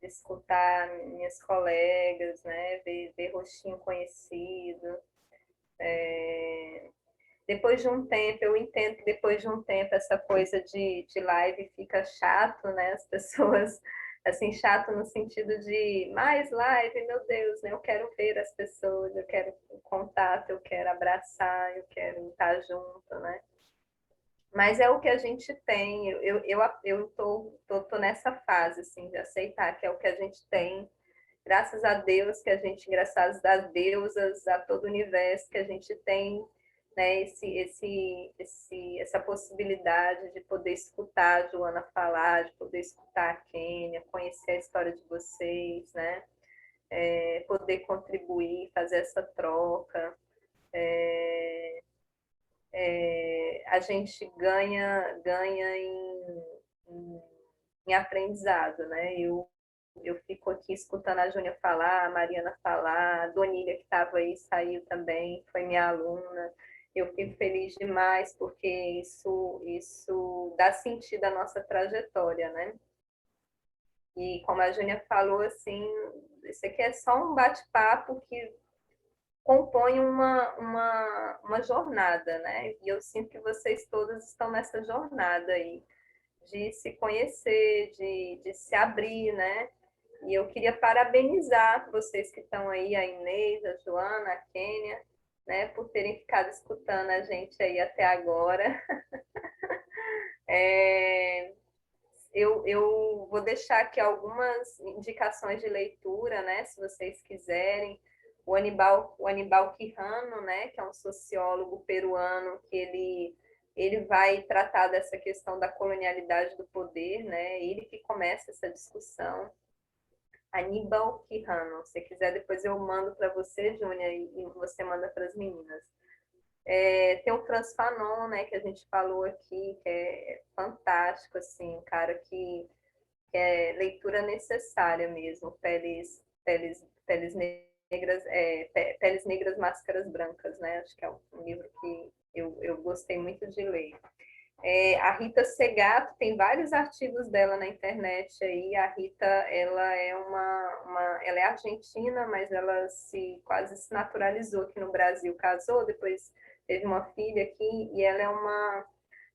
[SPEAKER 2] de escutar minhas colegas, né, ver rostinho conhecido. Depois de um tempo, eu entendo que depois de um tempo essa coisa de live fica chato, né, as pessoas, assim, chato no sentido de mais live, meu Deus, né, eu quero ver as pessoas, eu quero contato, eu quero abraçar, eu quero estar junto, né. Mas é o que a gente tem. Eu tô nessa fase, assim, de aceitar que é o que a gente tem. Graças a Deus que a gente, graças às deusas, a todo o universo que a gente tem, né, essa possibilidade de poder escutar a Joana falar, de poder escutar a Kênia, conhecer a história de vocês, né? Poder contribuir, fazer essa troca. A gente ganha em aprendizado, né? Eu fico aqui escutando a Júnia falar, a Mariana falar, a Donília que estava aí, saiu também, foi minha aluna. Eu fico feliz demais porque isso dá sentido à nossa trajetória, né? E como a Júnia falou, assim, isso aqui é só um bate-papo que compõe uma jornada, né? E eu sinto que vocês todas estão nessa jornada aí, de se conhecer, de se abrir, né? E eu queria parabenizar vocês que estão aí, a Inês, a Joana, a Kênia, né, por terem ficado escutando a gente aí até agora. Eu vou deixar aqui algumas indicações de leitura, né, se vocês quiserem. O Aníbal Quijano, né, que é um sociólogo peruano, que ele vai tratar dessa questão da colonialidade do poder, né, ele que começa essa discussão. Aníbal Quijano, se quiser depois eu mando para você, Júnia, e você manda para as meninas. Tem o Franz Fanon, né, que a gente falou aqui, que é fantástico, assim, um cara que é leitura necessária mesmo, peles negras, Peles Negras, Máscaras Brancas, né, acho que é um livro que eu gostei muito de ler. A Rita Segato, tem vários artigos dela na internet aí. A Rita, ela é ela é argentina, mas ela quase se naturalizou aqui no Brasil, casou, depois teve uma filha aqui, e ela é uma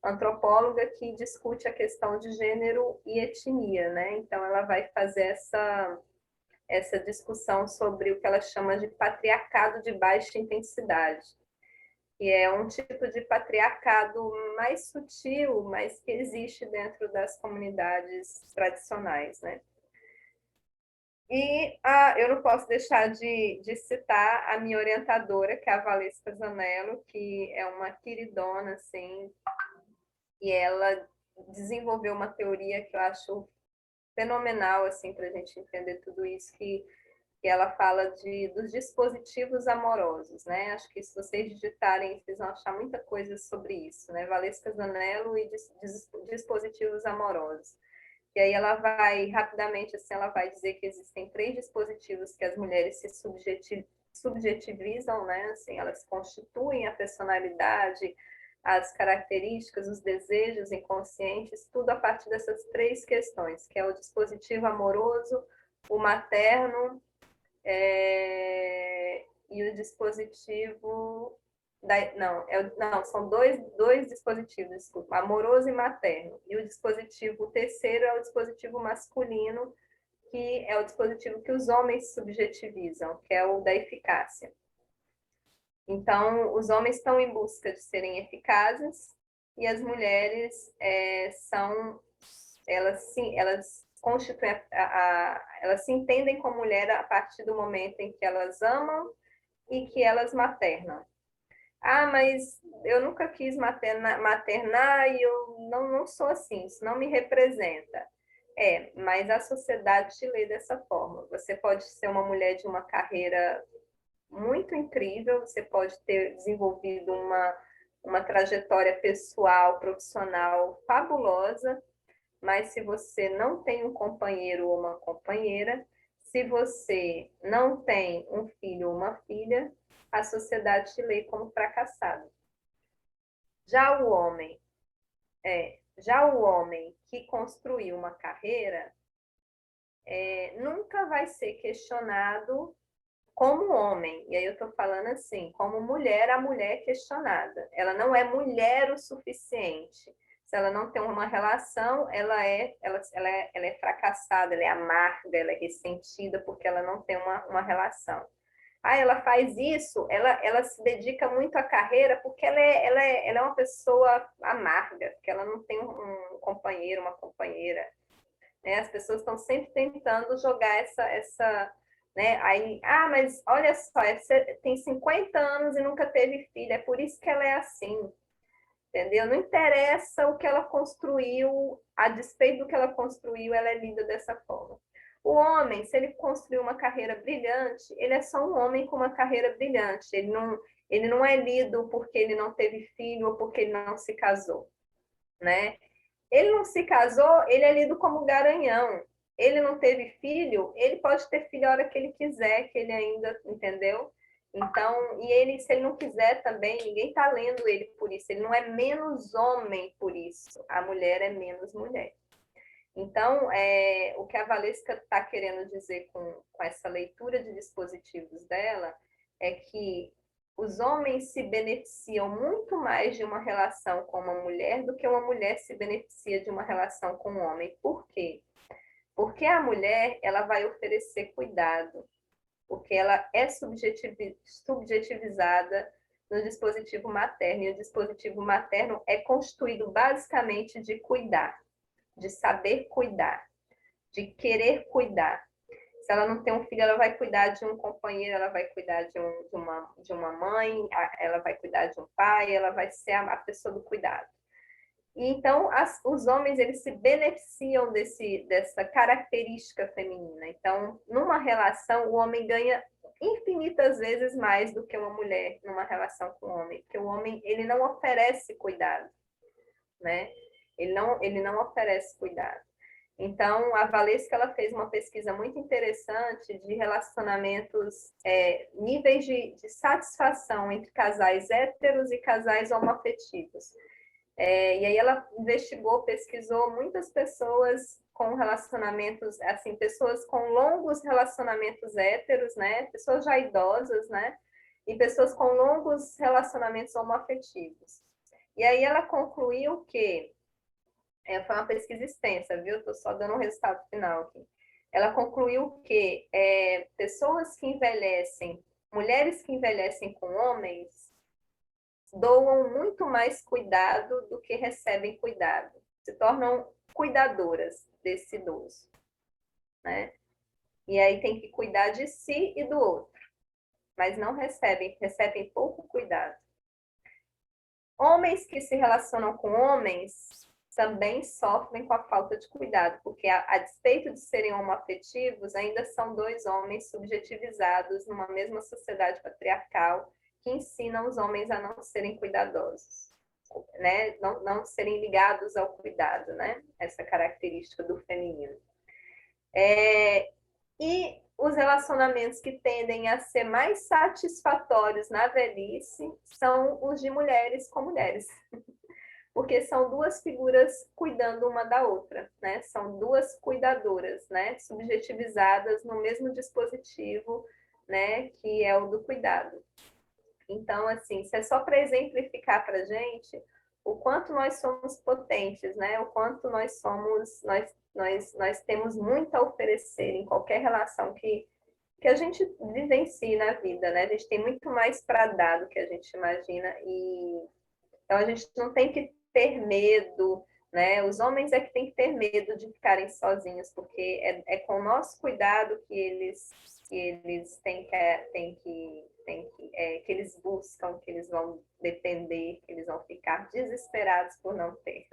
[SPEAKER 2] antropóloga que discute a questão de gênero e etnia, né? Então ela vai fazer essa discussão sobre o que ela chama de patriarcado de baixa intensidade. que é um tipo de patriarcado mais sutil, mas que existe dentro das comunidades tradicionais, né? E eu não posso deixar de citar a minha orientadora, que é a Valesca Zanello, que é uma queridona, assim, e ela desenvolveu uma teoria que eu acho fenomenal, assim, para a gente entender tudo isso, que ela fala dos dispositivos amorosos, né? Acho que se vocês digitarem, vocês vão achar muita coisa sobre isso, né? Valesca Zanello e dispositivos amorosos. E aí ela vai, rapidamente, assim, ela vai dizer que existem 3 dispositivos que as mulheres se subjetivizam, né? Assim, elas constituem a personalidade, as características, os desejos inconscientes, tudo a partir dessas 3 questões, que é o dispositivo amoroso, o materno, e o dispositivo... não, são dois dispositivos, desculpa, amoroso e materno. E o dispositivo terceiro é o dispositivo masculino, que é o dispositivo que os homens subjetivizam, que é o da eficácia. Então, os homens estão em busca de serem eficazes e as mulheres elas constituem elas se entendem como mulher a partir do momento em que elas amam e que elas maternam. Ah, mas eu nunca quis maternar e eu não sou assim, isso não me representa. Mas a sociedade te lê dessa forma. Você pode ser uma mulher de uma carreira muito incrível, você pode ter desenvolvido uma trajetória pessoal, profissional fabulosa, mas se você não tem um companheiro ou uma companheira, se você não tem um filho ou uma filha, a sociedade te lê como fracassado. Já o homem que construiu uma carreira, nunca vai ser questionado como homem. E aí eu estou falando assim, como mulher, a mulher é questionada. Ela não é mulher o suficiente. Se ela não tem uma relação, ela é fracassada, ela é amarga, ela é ressentida porque ela não tem uma relação. Ela faz isso, ela se dedica muito à carreira porque ela é uma pessoa amarga, porque ela não tem um companheiro, uma companheira. Né? As pessoas estão sempre tentando jogar essa né? Aí, mas olha só, tem 50 anos e nunca teve filho, é por isso que ela é assim. Entendeu? Não interessa o que ela construiu, a despeito do que ela construiu, ela é lida dessa forma. O homem, se ele construiu uma carreira brilhante, ele é só um homem com uma carreira brilhante. Ele não é lido porque ele não teve filho ou porque ele não se casou, né? Ele não se casou, ele é lido como garanhão. Ele não teve filho, ele pode ter filho a hora que ele quiser, que ele ainda, entendeu? Então, se ele não quiser também, ninguém está lendo ele por isso. Ele não é menos homem por isso. A mulher é menos mulher. Então, o que a Valesca está querendo dizer com essa leitura de dispositivos dela é que os homens se beneficiam muito mais de uma relação com uma mulher do que uma mulher se beneficia de uma relação com um homem. Por quê? Porque a mulher, ela vai oferecer cuidado, porque ela é subjetivizada no dispositivo materno, e o dispositivo materno é constituído basicamente de cuidar, de saber cuidar, de querer cuidar. Se ela não tem um filho, ela vai cuidar de um companheiro, ela vai cuidar de uma mãe, ela vai cuidar de um pai, ela vai ser a pessoa do cuidado. E então, os homens, eles se beneficiam dessa característica feminina. Então, numa relação, o homem ganha infinitas vezes mais do que uma mulher numa relação com o homem, porque o homem, ele não oferece cuidado, né? Ele não oferece cuidado. Então, a Valesca, ela fez uma pesquisa muito interessante de relacionamentos, níveis de satisfação entre casais héteros e casais homoafetivos. E aí ela investigou, pesquisou muitas pessoas com relacionamentos, assim, pessoas com longos relacionamentos héteros, né? Pessoas já idosas, né? E pessoas com longos relacionamentos homoafetivos. E aí ela concluiu que foi uma pesquisa extensa, viu? Estou só dando um resultado final aqui. Ela concluiu que pessoas que envelhecem, mulheres que envelhecem com homens, doam muito mais cuidado do que recebem cuidado. Se tornam cuidadoras desse idoso, né? E aí tem que cuidar de si e do outro, mas não recebem pouco cuidado. Homens que se relacionam com homens também sofrem com a falta de cuidado, porque a despeito de serem homoafetivos, ainda são dois homens subjetivizados numa mesma sociedade patriarcal que ensina os homens a não serem cuidadosos, né? Não serem ligados ao cuidado, né? Essa característica do feminino. E os relacionamentos que tendem a ser mais satisfatórios na velhice são os de mulheres com mulheres. Porque são duas figuras cuidando uma da outra, né? São duas cuidadoras, né? Subjetivizadas no mesmo dispositivo, né? Que é o do cuidado. Então, assim, isso é só para exemplificar para a gente o quanto nós somos potentes, né? O quanto nós somos, nós temos muito a oferecer em qualquer relação que a gente vivencie na vida, né? A gente tem muito mais para dar do que a gente imagina, e então a gente não tem que ter medo, né? Os homens é que tem que ter medo de ficarem sozinhos, porque é com o nosso cuidado que eles que eles buscam, que eles vão depender, que eles vão ficar desesperados por não ter.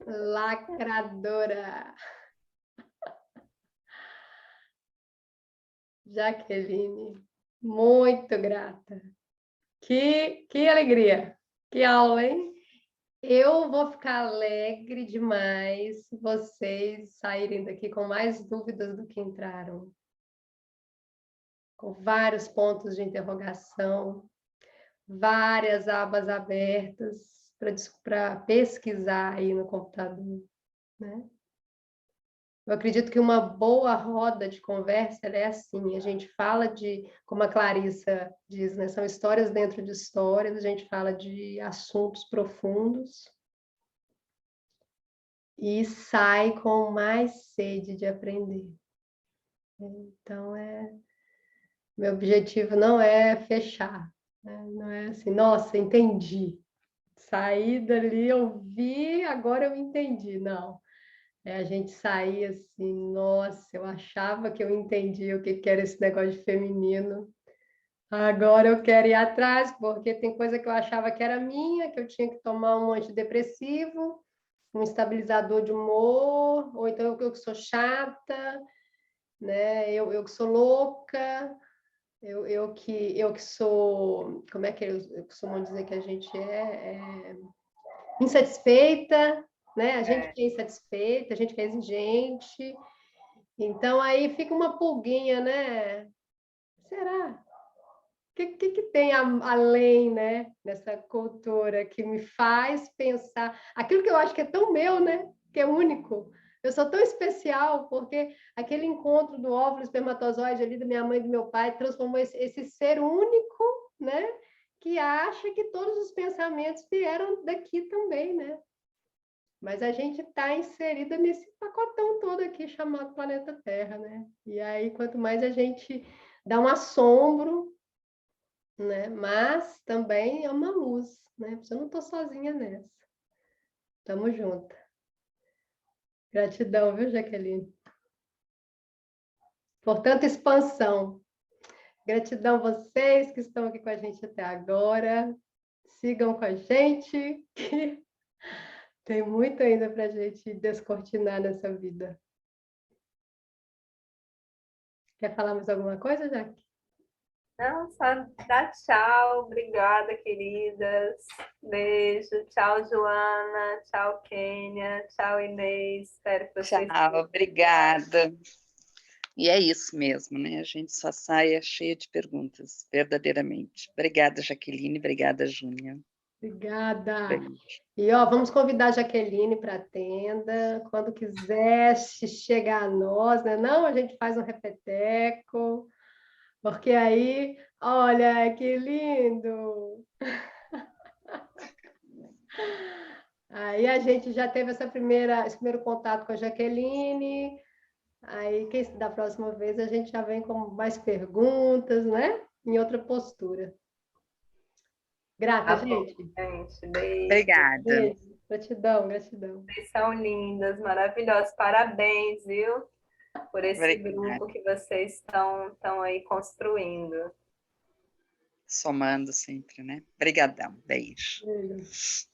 [SPEAKER 1] Lacradora. Jaqueline, muito grata. Que alegria, que aula, hein? Eu vou ficar alegre demais se vocês saírem daqui com mais dúvidas do que entraram. Com vários pontos de interrogação, várias abas abertas para pesquisar aí no computador, né? Eu acredito que uma boa roda de conversa é assim, a gente fala de, como a Clarissa diz, né, são histórias dentro de histórias, a gente fala de assuntos profundos e sai com mais sede de aprender. Então, meu objetivo não é fechar, né? Não é assim, nossa, entendi, saí dali, eu vi, agora eu entendi, não. A gente saía assim, nossa, eu achava que eu entendia o que era esse negócio de feminino. Agora eu quero ir atrás, porque tem coisa que eu achava que era minha, que eu tinha que tomar um antidepressivo, um estabilizador de humor, ou então eu que sou chata, né? Eu que sou louca, eu que sou, como é que eu costumo dizer que a gente é insatisfeita, né? A gente que é insatisfeita, a gente que é exigente. Então, aí fica uma pulguinha, né? Será? O que tem além, né? Nessa cultura que me faz pensar... Aquilo que eu acho que é tão meu, né? Que é único. Eu sou tão especial porque aquele encontro do óvulo espermatozoide ali da minha mãe e do meu pai transformou esse ser único, né? Que acha que todos os pensamentos vieram daqui também, né? Mas a gente está inserida nesse pacotão todo aqui chamado planeta Terra, né? E aí, quanto mais a gente dá um assombro, né? Mas também é uma luz, né? Eu não estou sozinha nessa. Tamo junto. Gratidão, viu, Jaqueline? Por tanta expansão. Gratidão a vocês que estão aqui com a gente até agora. Sigam com a gente, que tem muito ainda para a gente descortinar nessa vida. Quer falar mais alguma coisa, Jaque?
[SPEAKER 2] Não, só dá tchau. Obrigada, queridas. Beijo. Tchau, Joana. Tchau, Kênia. Tchau, Inês. Espero que vocês...
[SPEAKER 7] Tchau, obrigada. E é isso mesmo, né? A gente só sai cheia de perguntas, verdadeiramente. Obrigada, Jaqueline. Obrigada, Júnia.
[SPEAKER 1] Obrigada.
[SPEAKER 7] Beijo.
[SPEAKER 1] E vamos convidar a Jaqueline para a tenda, quando quiser chegar a nós, né? Não, a gente faz um repeteco, porque aí, olha que lindo! Aí a gente já teve esse primeiro contato com a Jaqueline, aí da próxima vez a gente já vem com mais perguntas, né? Em outra postura. Grata,
[SPEAKER 2] Tá bom,
[SPEAKER 1] gente.
[SPEAKER 2] gente. Beijo.
[SPEAKER 7] Obrigada.
[SPEAKER 1] Beijo. Gratidão, gratidão.
[SPEAKER 2] Vocês são lindas, maravilhosas. Parabéns, viu? Por esse
[SPEAKER 7] Obrigada.
[SPEAKER 2] grupo que vocês estão aí construindo.
[SPEAKER 7] Somando sempre, né? Obrigadão. Beijo.
[SPEAKER 1] Beijo.